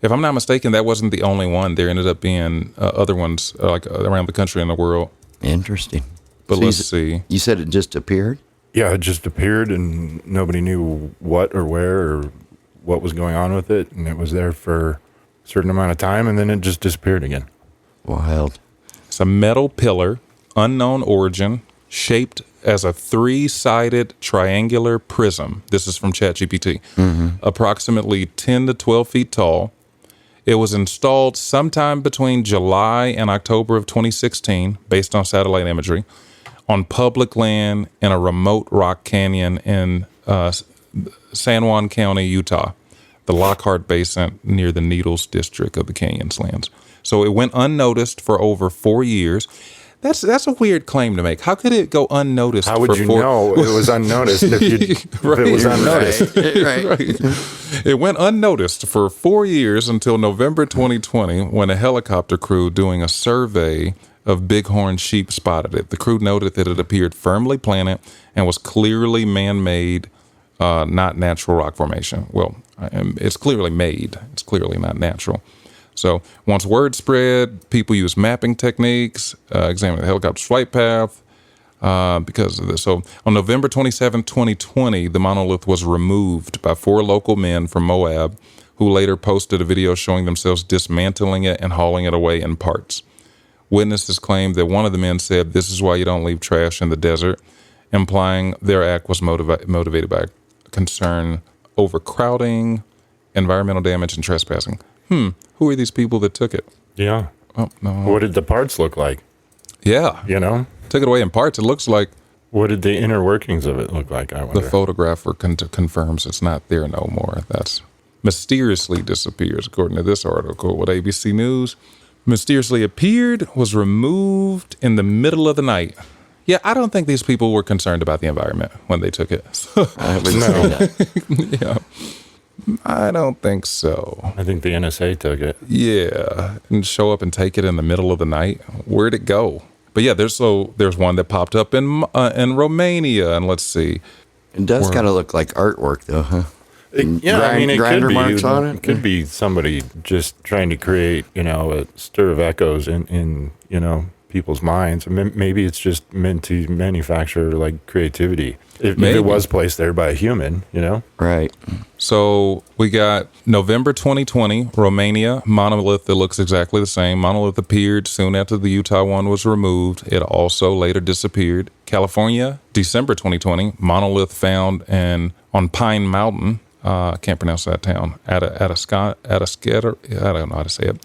S1: if I'm not mistaken, that wasn't the only one. There ended up being other ones around the country and the world.
S4: Interesting.
S1: But
S4: So
S1: let's see.
S4: You said it just appeared?
S3: Yeah, it just appeared, and nobody knew what or where or what was going on with it, and it was there for a certain amount of time, and then it just disappeared again.
S4: Wild.
S1: It's a metal pillar, unknown origin, shaped as a 3-sided triangular prism. This is from ChatGPT. Approximately 10 to 12 feet tall. It was installed sometime between July and October of 2016, based on satellite imagery, on public land in a remote rock canyon in San Juan County, Utah, the Lockhart Basin near the Needles district of the Canyons lands. So it went unnoticed for over 4 years. That's a weird claim to make. How could it go unnoticed?
S3: How would you know it was unnoticed if it was unnoticed?
S4: Right.
S1: It went unnoticed for 4 years until November 2020, when a helicopter crew doing a survey of bighorn sheep spotted it. The crew noted that it appeared firmly planted and was clearly man-made, not natural rock formation. Well, it's clearly made. It's clearly not natural. So once word spread, people used mapping techniques, examining the helicopter's flight path because of this. So on November 27, 2020, the monolith was removed by 4 local men from Moab, who later posted a video showing themselves dismantling it and hauling it away in parts. Witnesses claimed that one of the men said, "This is why you don't leave trash in the desert," implying their act was motivated by concern over crowding, environmental damage, and trespassing. Who are these people that took it?
S3: Yeah.
S1: Oh, no.
S3: What did the parts look like?
S1: Yeah.
S3: You know?
S1: Took it away in parts. It looks like
S3: What did the inner workings of it look like, I wonder?
S1: the photographer confirms it's not there no more. That's mysteriously disappears, according to this article with ABC News. Mysteriously appeared, was removed in the middle of the night. Yeah, I don't think these people were concerned about the environment when they took it.
S4: I would say that.
S1: Yeah. I don't think so.
S3: I think the NSA took it.
S1: Yeah, and show up and take it in the middle of the night. Where'd it go? But yeah, there's one that popped up in Romania, and let's see.
S4: It does kind of look like artwork, though, huh?
S3: It
S4: Grinder
S3: could be,
S4: marks on it?
S3: It could be somebody just trying to create, a stir of echoes in people's minds. Maybe it's just meant to manufacture like creativity. If it was placed there by a human,
S4: Right.
S1: So we got November 2020, Romania, monolith that looks exactly the same. Monolith appeared soon after the Utah one was removed. It also later disappeared. California, December 2020, monolith found on Pine Mountain. I can't pronounce that town. Atascadero, I don't know how to say it.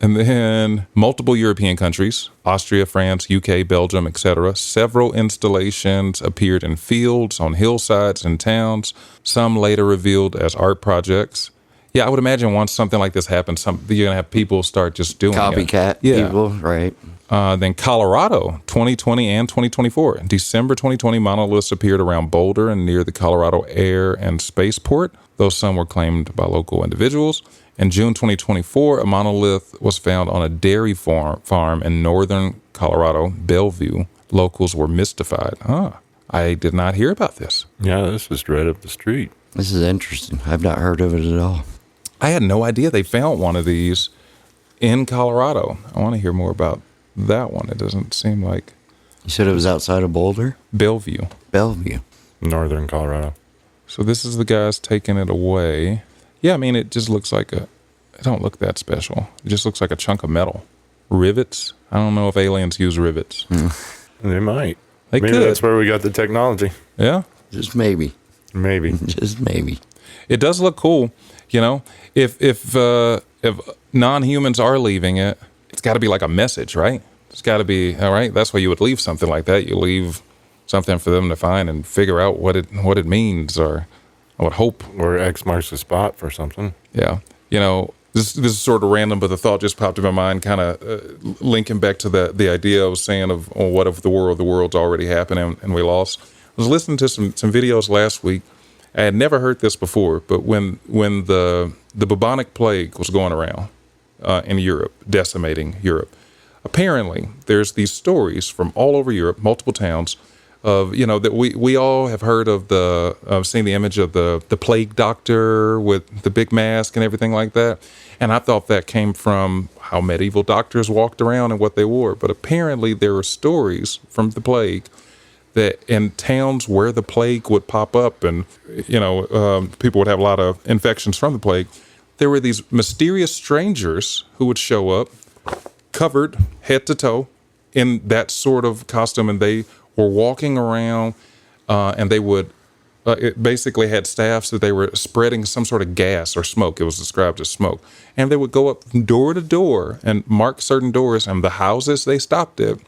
S1: And then multiple European countries, Austria, France, UK, Belgium, etc. Several installations appeared in fields, on hillsides, and towns, some later revealed as art projects. Yeah, I would imagine once something like this happens, you're going to have people start just doing
S4: Copycat
S1: it.
S4: people, right.
S1: Then Colorado, 2020 and 2024. December 2020, monoliths appeared around Boulder and near the Colorado Air and Spaceport, though some were claimed by local individuals. In June 2024, a monolith was found on a dairy farm in northern Colorado, Bellevue. Locals were mystified. I did not hear about this.
S3: Yeah, this is right up the street.
S4: This is interesting. I've not heard of it at all.
S1: I had no idea they found one of these in Colorado. I want to hear more about that one. It doesn't seem like...
S4: You said it was outside of Boulder?
S1: Bellevue.
S4: Bellevue.
S3: Northern Colorado.
S1: So this is the guys taking it away. Yeah, I mean, it just looks like it don't look that special. It just looks like a chunk of metal. Rivets? I don't know if aliens use rivets.
S3: They might.
S1: They
S3: Maybe
S1: could.
S3: that's where we got the technology.
S1: Yeah.
S4: Just maybe.
S3: Maybe.
S4: Just maybe.
S1: It does look cool. You know, if non-humans are leaving it, it's got to be like a message, right? It's got to be, all right, that's why you would leave something like that. You leave something for them to find and figure out what it means, or I would hope.
S3: Or X marks the spot for something.
S1: Yeah. You know, this is sort of random, but the thought just popped in my mind, kind of linking back to the idea I was saying of, what if the world's already happened and we lost. I was listening to some videos last week. I had never heard this before, but when the bubonic plague was going around in Europe, decimating Europe, apparently there's these stories from all over Europe, multiple towns, of, you know, that we all have heard of seeing the image of the plague doctor with the big mask and everything like that. And I thought that came from how medieval doctors walked around and what they wore. But apparently there are stories from the plague that in towns where the plague would pop up and, you know, people would have a lot of infections from the plague, there were these mysterious strangers who would show up covered head to toe in that sort of costume, and they were walking around and they would it basically had staffs that they were spreading some sort of gas or smoke. It was described as smoke. And they would go up from door to door and mark certain doors, and the houses they stopped at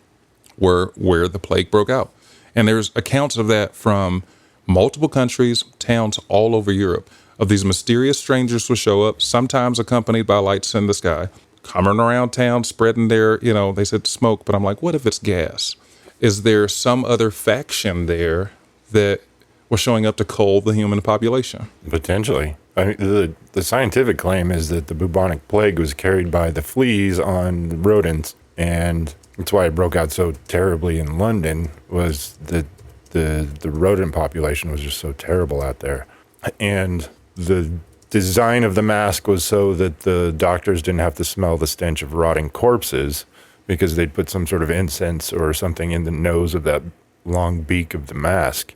S1: were where the plague broke out. And there's accounts of that from multiple countries, towns all over Europe, of these mysterious strangers will show up, sometimes accompanied by lights in the sky, coming around town, spreading their, you know, they said smoke, but I'm like, what if it's gas? Is there some other faction there that was showing up to cull the human population?
S3: Potentially. I mean, the scientific claim is that the bubonic plague was carried by the fleas on rodents, and that's why it broke out so terribly in London, was that the rodent population was just so terrible out there. And the design of the mask was so that the doctors didn't have to smell the stench of rotting corpses, because they'd put some sort of incense or something in the nose of that long beak of the mask,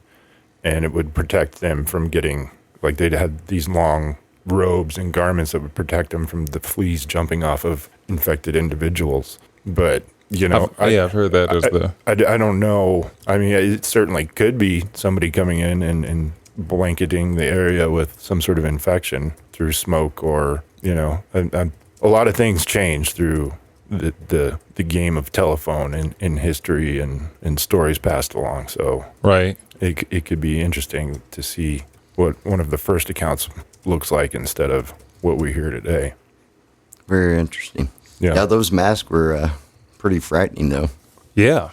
S3: and it would protect them from getting, like, they'd had these long robes and garments that would protect them from the fleas jumping off of infected individuals. But, you know,
S1: I've heard that as
S3: I don't know. I mean, it certainly could be somebody coming in and blanketing the area with some sort of infection through smoke, or, you know, a lot of things change through the game of telephone in history and stories passed along. So
S1: right.
S3: It could be interesting to see what one of the first accounts looks like instead of what we hear today.
S4: Very interesting.
S3: Yeah,
S4: those masks were pretty frightening, though.
S1: Yeah.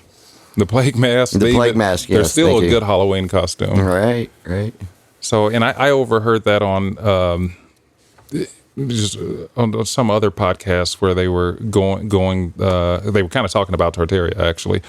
S1: The plague mask.
S4: Plague mask, yes.
S1: They're still a good Halloween costume.
S4: Right.
S1: So, and I overheard that on just on some other podcast where they were going. They were kind of talking about Tartaria, actually.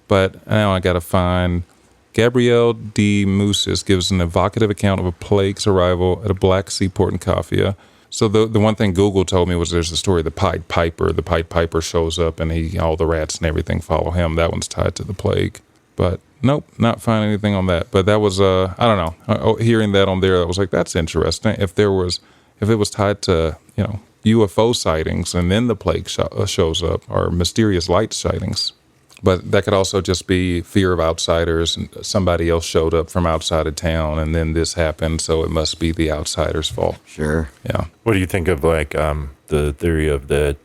S1: But now I got to find... Gabrielle de Musis gives an evocative account of a plague's arrival at a Black Sea port in Kafia. So the one thing Google told me was there's the story of the Pied Piper. The Pied Piper shows up and all the rats and everything follow him. That one's tied to the plague. But nope, not finding anything on that. But that was, I don't know, hearing that on there, I was like, that's interesting. If it was tied to, you know, UFO sightings and then the plague shows up, or mysterious light sightings. But that could also just be fear of outsiders, and somebody else showed up from outside of town and then this happened, so it must be the outsider's fault.
S4: Sure.
S1: Yeah.
S3: What do you think of, like, the theory of that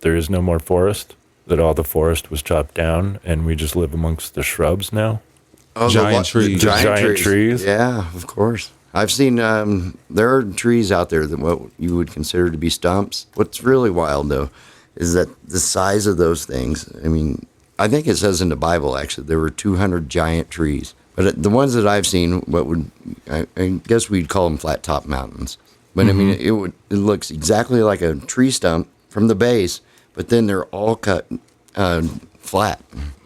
S3: there is no more forest, that all the forest was chopped down and we just live amongst the shrubs now?
S4: Oh,
S1: giant trees.
S3: Giant trees.
S4: Yeah, of course. I've seen, there are trees out there that what you would consider to be stumps. What's really wild, though, is that the size of those things, I mean... I think it says in the Bible, actually, there were 200 giant trees. But the ones that I've seen, I guess we'd call them flat-top mountains. But I mean, it looks exactly like a tree stump from the base, but then they're all cut flat.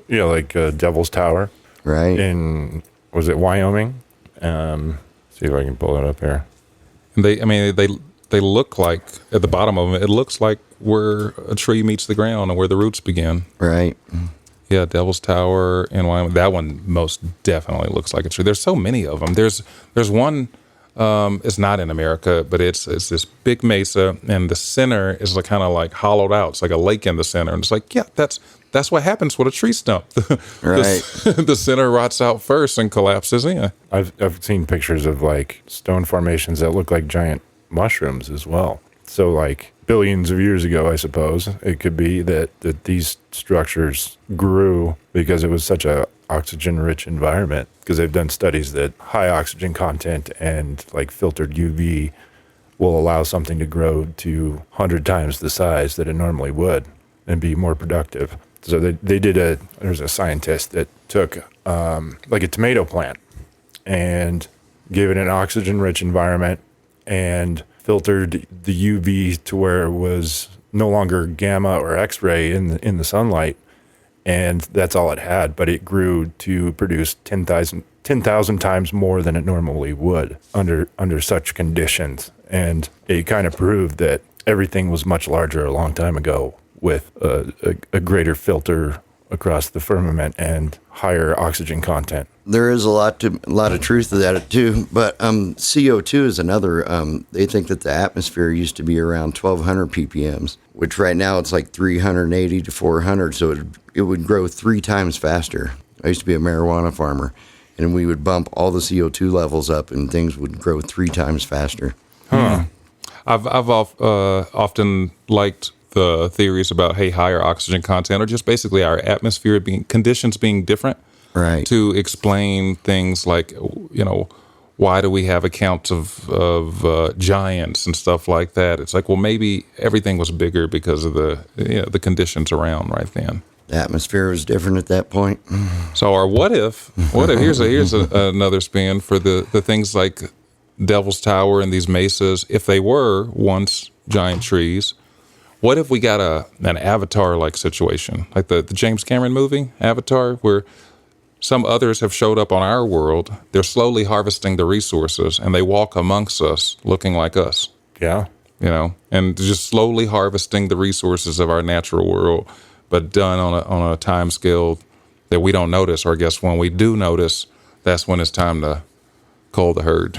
S3: Yeah, like Devil's Tower
S4: Right.
S3: in, was it Wyoming? See if I can pull it up here.
S1: And they look like, at the bottom of them, it looks like where a tree meets the ground and where the roots begin.
S4: Right.
S1: Yeah, Devil's Tower in Wyoming. That one most definitely looks like a tree. There's so many of them. There's one. It's not in America, but it's this big mesa, and the center is like kind of like hollowed out. It's like a lake in the center, and it's like, yeah, that's what happens with a tree stump.
S4: Right.
S1: The center rots out first and collapses in.
S3: I've seen pictures of like stone formations that look like giant mushrooms as well. So like billions of years ago, I suppose it could be that these structures grew because it was such a oxygen-rich environment. Because they've done studies that high oxygen content and like filtered UV will allow something to grow to 100 times the size that it normally would and be more productive. So there's a scientist that took like a tomato plant and gave it an oxygen-rich environment and filtered the UV to where it was no longer gamma or X-ray in the sunlight, and that's all it had. But it grew to produce 10,000 times more than it normally would under such conditions, and it kind of proved that everything was much larger a long time ago with a greater filter across the firmament and higher oxygen content.
S4: There is a lot of truth to that too, but CO2 is another. They think that the atmosphere used to be around 1,200 ppms, which right now it's like 380 to 400. So it would grow 3 times faster. I used to be a marijuana farmer, and we would bump all the CO2 levels up, and things would grow 3 times faster.
S1: Huh. I've often liked the theories about, hey, higher oxygen content, or just basically our atmosphere conditions being different.
S4: Right.
S1: To explain things like, why do we have accounts of giants and stuff like that? It's like, well, maybe everything was bigger because of the conditions around right then.
S4: The atmosphere was different at that point.
S1: So, or what if here's another spin for the things like Devil's Tower and these mesas, if they were once giant trees, what if we got an Avatar-like situation, like the James Cameron movie, Avatar, where some others have showed up on our world. They're slowly harvesting the resources, and they walk amongst us looking like us.
S3: Yeah.
S1: And just slowly harvesting the resources of our natural world, but done on a time scale that we don't notice, or I guess when we do notice, that's when it's time to cull the herd,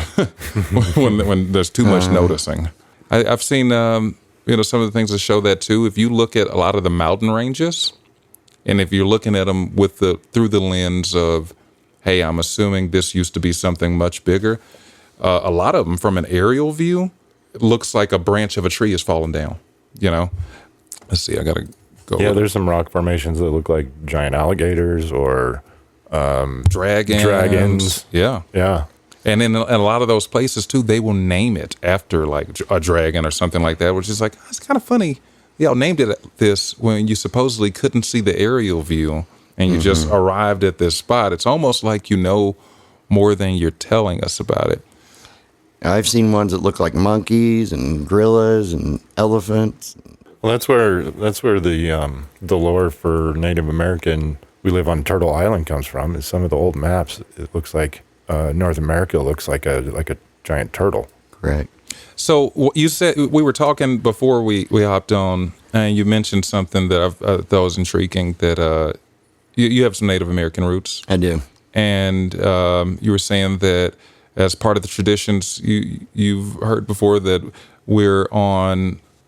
S1: when there's too much noticing. I've seen, some of the things that show that too. If you look at a lot of the mountain ranges, and if you're looking at them through the lens of, hey, I'm assuming this used to be something much bigger, a lot of them from an aerial view, it looks like a branch of a tree is falling down. Let's see, I got to go.
S3: Yeah, there's some rock formations that look like giant alligators or
S1: dragons. Yeah.
S3: Yeah.
S1: And in a lot of those places too, they will name it after like a dragon or something like that, which is like, it's kind of funny. Y'all named it this when you supposedly couldn't see the aerial view and you just arrived at this spot. It's almost like you know more than you're telling us about it.
S4: I've seen ones that look like monkeys and gorillas and elephants.
S3: Well, that's where the lore for Native American "we live on Turtle Island" comes from. Is some of the old maps. It looks like North America looks like a giant turtle.
S4: Correct.
S1: So you said, we were talking before we hopped on, and you mentioned something that I thought was intriguing, that you have some Native American roots.
S4: I do.
S1: And you were saying that as part of the traditions, you've heard before that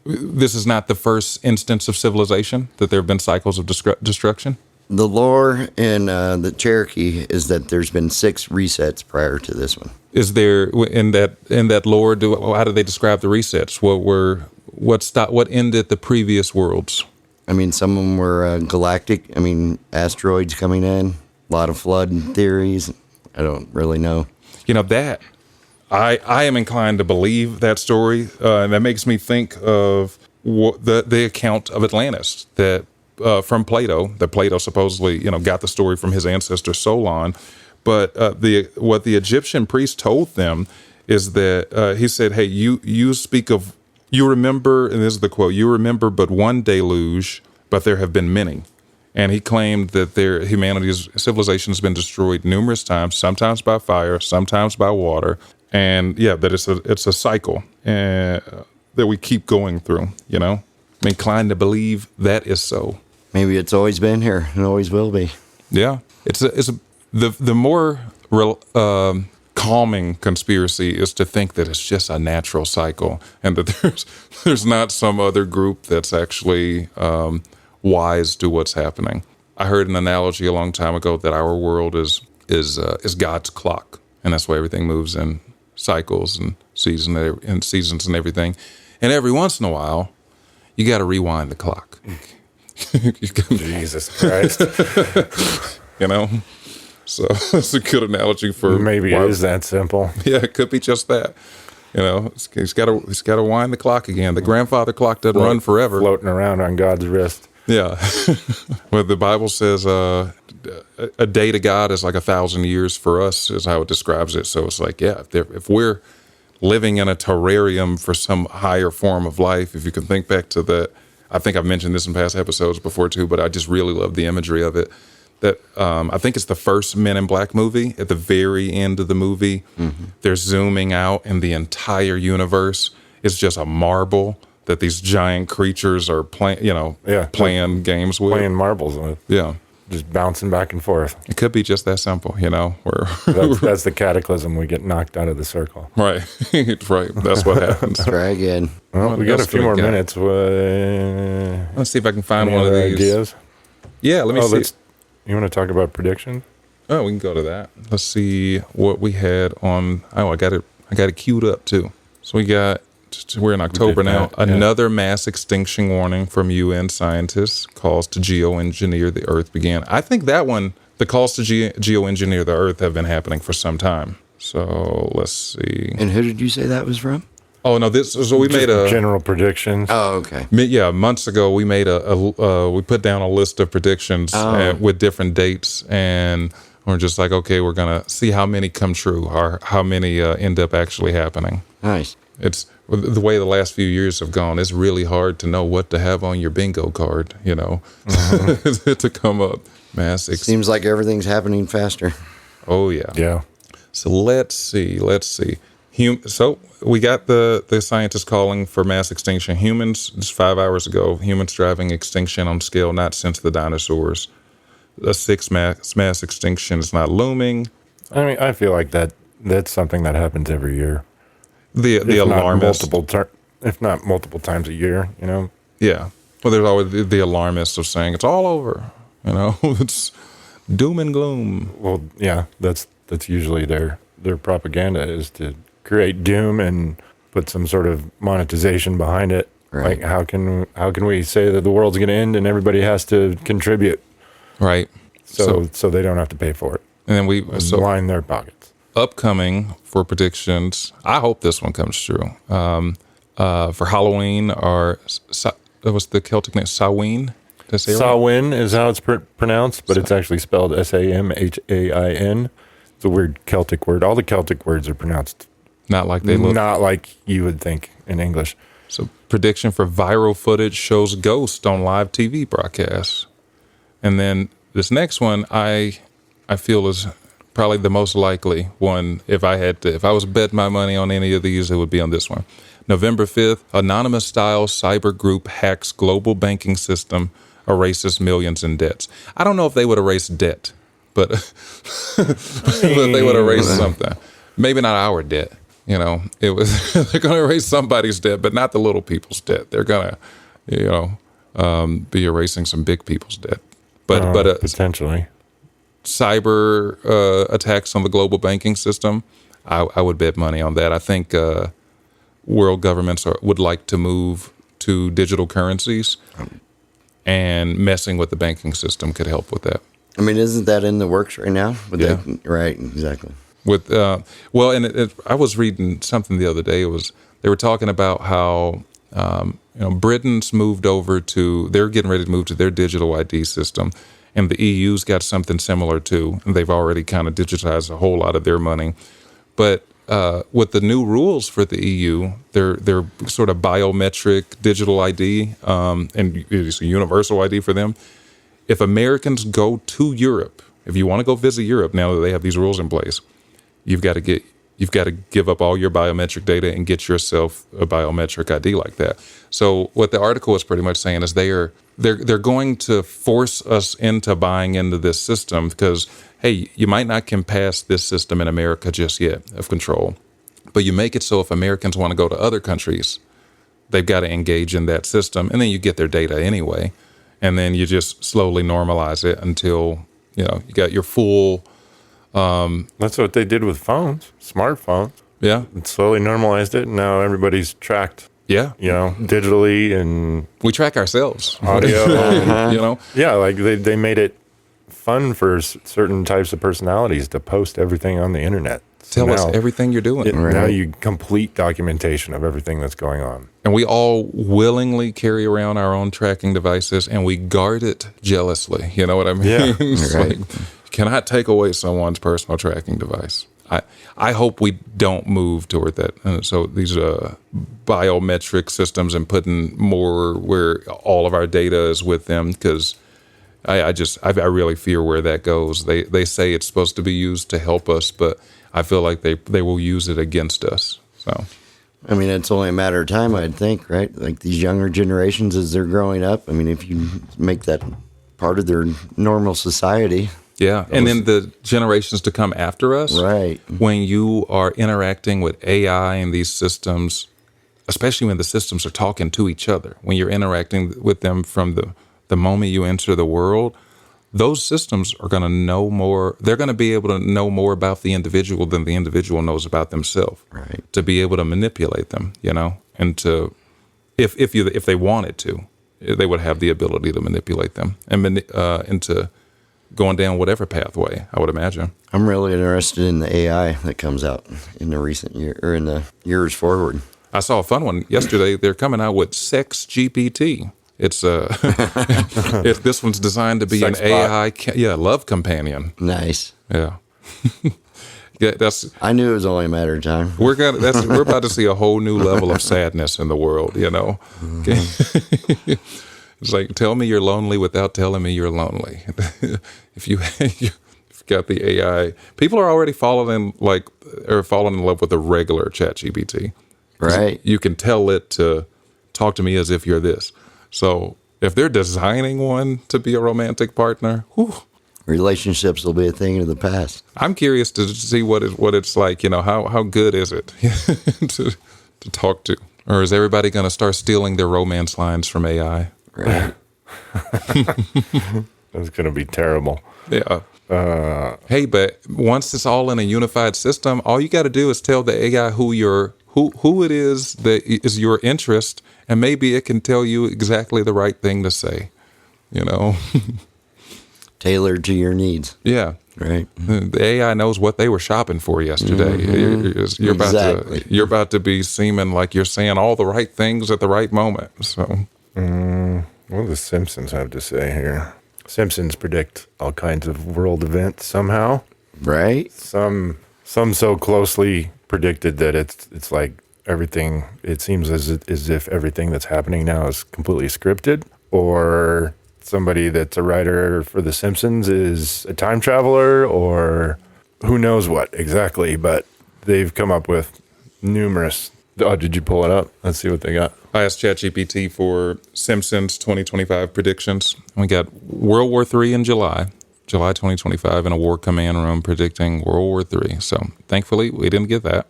S1: this is not the first instance of civilization, that there have been cycles of destruction?
S4: The lore in the Cherokee is that there's been 6 resets prior to this one.
S1: Is there in that lore? How do they describe the resets? What ended the previous worlds?
S4: I mean, some of them were galactic. I mean, asteroids coming in. A lot of flood theories. I don't really know.
S1: That I am inclined to believe that story, and that makes me think of the account of Atlantis that. From Plato, that Plato supposedly, got the story from his ancestor Solon, but what the Egyptian priest told them is that he said, "Hey, you speak of you remember, and this is the quote: you remember but one deluge, but there have been many." And he claimed that humanity's civilization has been destroyed numerous times, sometimes by fire, sometimes by water, and that it's a cycle that we keep going through. I'm inclined to believe that is so.
S4: Maybe it's always been here and always will be.
S1: Yeah, the more calming conspiracy is to think that it's just a natural cycle, and that there's not some other group that's actually wise to what's happening. I heard an analogy a long time ago that our world is God's clock, and that's why everything moves in cycles and seasons and everything. And every once in a while, you got to rewind the clock.
S3: Jesus Christ.
S1: So that's a good analogy for
S3: maybe it is that simple.
S1: Yeah, it could be just that. He's got to wind the clock again. The grandfather clock doesn't run forever.
S3: Floating around on God's wrist.
S1: Yeah. Well, the Bible says a day to God is like 1,000 years for us, is how it describes it. So it's like, if we're living in a terrarium for some higher form of life, if you can think back to that, I think I've mentioned this in past episodes before too, but I just really love the imagery of it. That I think it's the first Men in Black movie. At the very end of the movie, they're zooming out, and the entire universe is just a marble that these giant creatures are playing games with.
S3: Playing marbles with.
S1: Yeah.
S3: Just bouncing back and forth.
S1: It could be just that simple, where
S3: that's the cataclysm. We get knocked out of the circle.
S1: Right. Right. That's what happens.
S4: Try again.
S3: Well, we got a few more minutes.
S1: Let's see if I can find one of these.
S3: Ideas?
S1: Yeah, let me see.
S3: You want to talk about predictions?
S1: Oh, we can go to that. Let's see what we had on. Oh, I got it queued up too. So we're in October now. Another mass extinction warning from UN scientists, calls to geoengineer the Earth began. I think that one, the calls to geoengineer the Earth, have been happening for some time. So let's see.
S4: And who did you say that was from?
S1: Oh no, we made a
S3: general predictions.
S4: Oh, okay.
S1: Yeah, months ago we made we put down a list of predictions with different dates, and we're just like, okay, we're gonna see how many come true or how many end up actually happening.
S4: Nice.
S1: It's the way the last few years have gone. It's really hard to know what to have on your bingo card, to come up.
S4: Seems like everything's happening faster.
S1: Oh yeah.
S3: Yeah.
S1: So let's see. So we got the scientists calling for mass extinction. Humans, just 5 hours ago, humans driving extinction on scale not since the dinosaurs. A sixth mass extinction is not looming.
S3: I mean, I feel like that's something that happens every year.
S1: The alarmists,
S3: if not multiple times a year,
S1: Yeah. Well, there's always the alarmists of saying it's all over. It's doom and gloom.
S3: Well, yeah, that's usually their propaganda, is to create doom and put some sort of monetization behind it.
S4: Right.
S3: Like how can we say that the world's going to end and everybody has to contribute?
S1: Right.
S3: So they don't have to pay for it.
S1: And then
S3: line their pockets.
S1: Upcoming for predictions, I hope this one comes true. For Halloween, what's the Celtic name? Samhain?
S3: Samhain is how it's pronounced, but it's actually spelled Samhain. It's a weird Celtic word. All the Celtic words are pronounced
S1: not like they look.
S3: Not like you would think in English.
S1: So prediction for viral footage shows ghosts on live TV broadcasts. And then this next one, I feel is probably the most likely one. If I was bet my money on any of these, it would be on this one. November 5th, anonymous style cyber group hacks global banking system, erases millions in debts. I don't know if they would erase debt, but they would erase something. Maybe not our debt. It was they're going to erase somebody's debt, but not the little people's debt. They're going to, be erasing some big people's debt. But
S3: potentially.
S1: Cyber attacks on the global banking system, I would bet money on that. I think world governments would like to move to digital currencies, and messing with the banking system could help with that.
S4: I mean, isn't that in the works right now?
S1: Yeah.
S4: Right, exactly.
S1: With I was reading something the other day. They were talking about how Britain's moved over they're getting ready to move to their digital ID system. And the EU's got something similar too, and they've already kind of digitized a whole lot of their money. But with the new rules for the EU, they're sort of biometric digital ID, and it's a universal ID for them. If Americans go to Europe, if you want to go visit Europe now that they have these rules in place, you've got to give up all your biometric data and get yourself a biometric ID like that. So what the article is pretty much saying is they're going to force us into buying into this system because, hey, you might not can pass this system in America just yet of control, but you make it so if Americans want to go to other countries, they've got to engage in that system, and then you get their data anyway, and then you just slowly normalize it until you got your full.
S3: That's what they did with phones, smartphones.
S1: Yeah,
S3: It slowly normalized it, and now everybody's tracked.
S1: yeah.
S3: Digitally and
S1: We track ourselves.
S3: audio. and,
S1: Yeah,
S3: like they made it fun for certain types of personalities to post everything on the internet. So
S1: tell us
S3: now
S1: everything you're doing.
S3: Now you complete documentation of everything that's going on.
S1: And we all willingly carry around our own tracking devices, and we guard it jealously. You know what I mean?
S3: Yeah,
S1: It's
S4: right.
S1: like, you cannot take away someone's personal tracking device. I hope we don't move toward that. So these biometric systems and putting more where all of our data is with them, because I really fear where that goes. They say it's supposed to be used to help us, but I feel like they will use it against us. So.
S4: I mean, it's only a matter of time, I'd think, right? Like these younger generations, as they're growing up, I mean, if you make that part of their normal society.
S1: Yeah, and then the generations to come after us,
S4: Right.
S1: when you are interacting with AI and these systems, especially when the systems are talking to each other, when you're interacting with them from the moment you enter the world, those systems are going to know more. They're going to be able to know more about the individual than the individual knows about themselves.
S4: Right.
S1: To be able to manipulate them, and to, if they wanted to, they would have the ability to manipulate them and into going down whatever pathway, I would imagine.
S4: I'm really interested in the AI that comes out in the recent year or in the years forward.
S1: I saw a fun one yesterday. They're coming out with Sex GPT. It's this one's designed to be
S3: Sex
S1: an AI, love companion.
S4: Nice.
S1: Yeah, yeah.
S4: I knew it was only a matter of time.
S1: We're about to see a whole new level of sadness in the world.
S4: Mm-hmm.
S1: It's like, tell me you're lonely without telling me you're lonely. If you've got the AI, people are already falling in love with the regular ChatGPT.
S4: Right.
S1: You can tell it to talk to me as if you're this. So if they're designing one to be a romantic partner,
S4: Relationships will be a thing of the past.
S1: I'm curious to see what it's like. How good is it to talk to, or is everybody going to start stealing their romance lines from AI?
S4: Right.
S3: That's going to be terrible.
S1: Yeah. Hey, but once it's all in a unified system, all you got to do is tell the AI who it is that is your interest, and maybe it can tell you exactly the right thing to say.
S4: Tailored to your needs.
S1: Yeah.
S4: Right.
S1: The AI knows what they were shopping for yesterday.
S4: Mm-hmm.
S1: You're about to be seeming like you're saying all the right things at the right moment. So.
S3: What do the Simpsons have to say here? Simpsons predict all kinds of world events somehow.
S4: Right.
S3: Some so closely predicted that it's like everything. It seems as if everything that's happening now is completely scripted, or somebody that's a writer for the Simpsons is a time traveler, or who knows what exactly. But they've come up with numerous. Oh, did you pull it up? Let's see what they got.
S1: I asked ChatGPT for Simpsons 2025 predictions. We got World War III in July 2025, in a war command room predicting World War III. So thankfully, we didn't get that.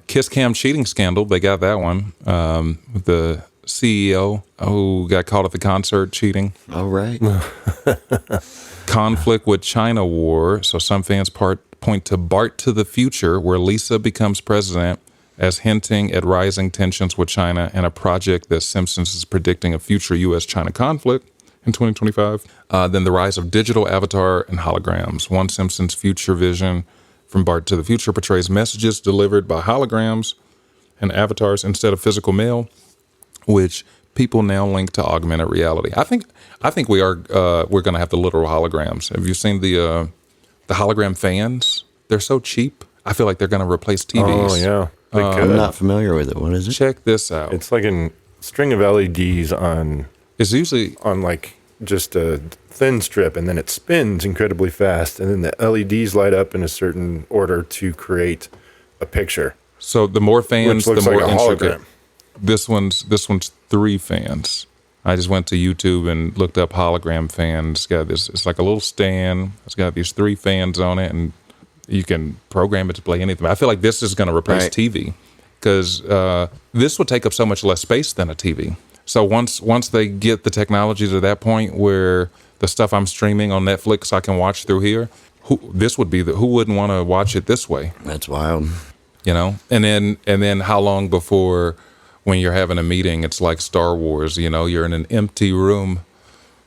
S1: Kiss cam cheating scandal, they got that one. The CEO who got caught at the concert cheating.
S4: All right.
S1: Conflict with China war. So some fans point to Bart to the Future, where Lisa becomes president, as hinting at rising tensions with China, and a project that Simpsons is predicting a future U.S.-China conflict in 2025. Then the rise of digital avatar and holograms. One Simpsons future vision from Bart to the Future portrays messages delivered by holograms and avatars instead of physical mail, which people now link to augmented reality. I think we're going to have the literal holograms. Have you seen the hologram fans? They're so cheap I feel like they're going to replace TVs.
S3: Oh, yeah. They
S4: I'm
S3: could.
S4: not familiar with it. What is it?
S1: Check this out.
S3: It's like a string of LEDs
S1: It's usually
S3: on like just a thin strip, and then it spins incredibly fast, and then the LEDs light up in a certain order to create a picture.
S1: so the more fans,
S3: Which
S1: the
S3: looks
S1: more
S3: like a
S1: intricate.
S3: hologram.
S1: This one's 3 fans. I just went to YouTube and looked up hologram fans. It's got this. It's like a little stand. It's got these 3 fans on it, and you can program it to play anything. I feel like this is going to replace
S4: Right.
S1: TV because this would take up so much less space than a TV. So once they get the technology to that point where the stuff I'm streaming on Netflix I can watch through here, who wouldn't want to watch it this way?
S4: That's wild.
S1: You know, and then how long before when you're having a meeting, it's like Star Wars, you know, you're in an empty room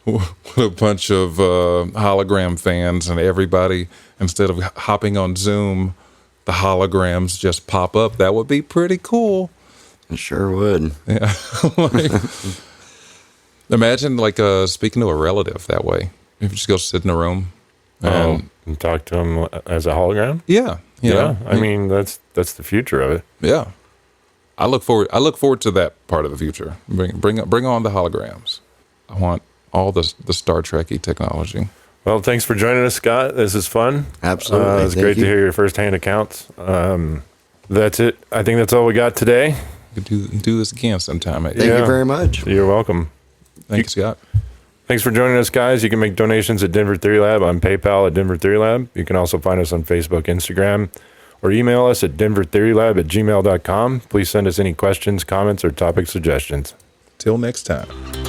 S1: with a bunch of hologram fans, and everybody, instead of hopping on Zoom, the holograms just pop up. That would be pretty cool.
S4: It sure would.
S1: Yeah. Like, imagine like speaking to a relative that way. If you just go sit in a room and
S3: And talk to them as a hologram.
S1: yeah, you know,
S3: I mean, that's the future of it.
S1: yeah. I look forward to that part of the future. Bring on the holograms. I want all the Star Trek-y technology.
S3: Well, thanks for joining us, Scott. This is fun.
S4: Absolutely.
S3: It was
S4: Thank
S3: great
S4: you.
S3: to hear your firsthand accounts. That's it. I think that's all we got today.
S1: We could do this again sometime.
S4: Thank you very much.
S3: You're welcome.
S1: Thanks, Scott.
S3: Thanks for joining us, guys. You can make donations at Denver Theory Lab on PayPal at Denver Theory Lab. You can also find us on Facebook, Instagram, or email us at denvertheorylab@gmail.com. Please send us any questions, comments, or topic suggestions.
S1: Till next time.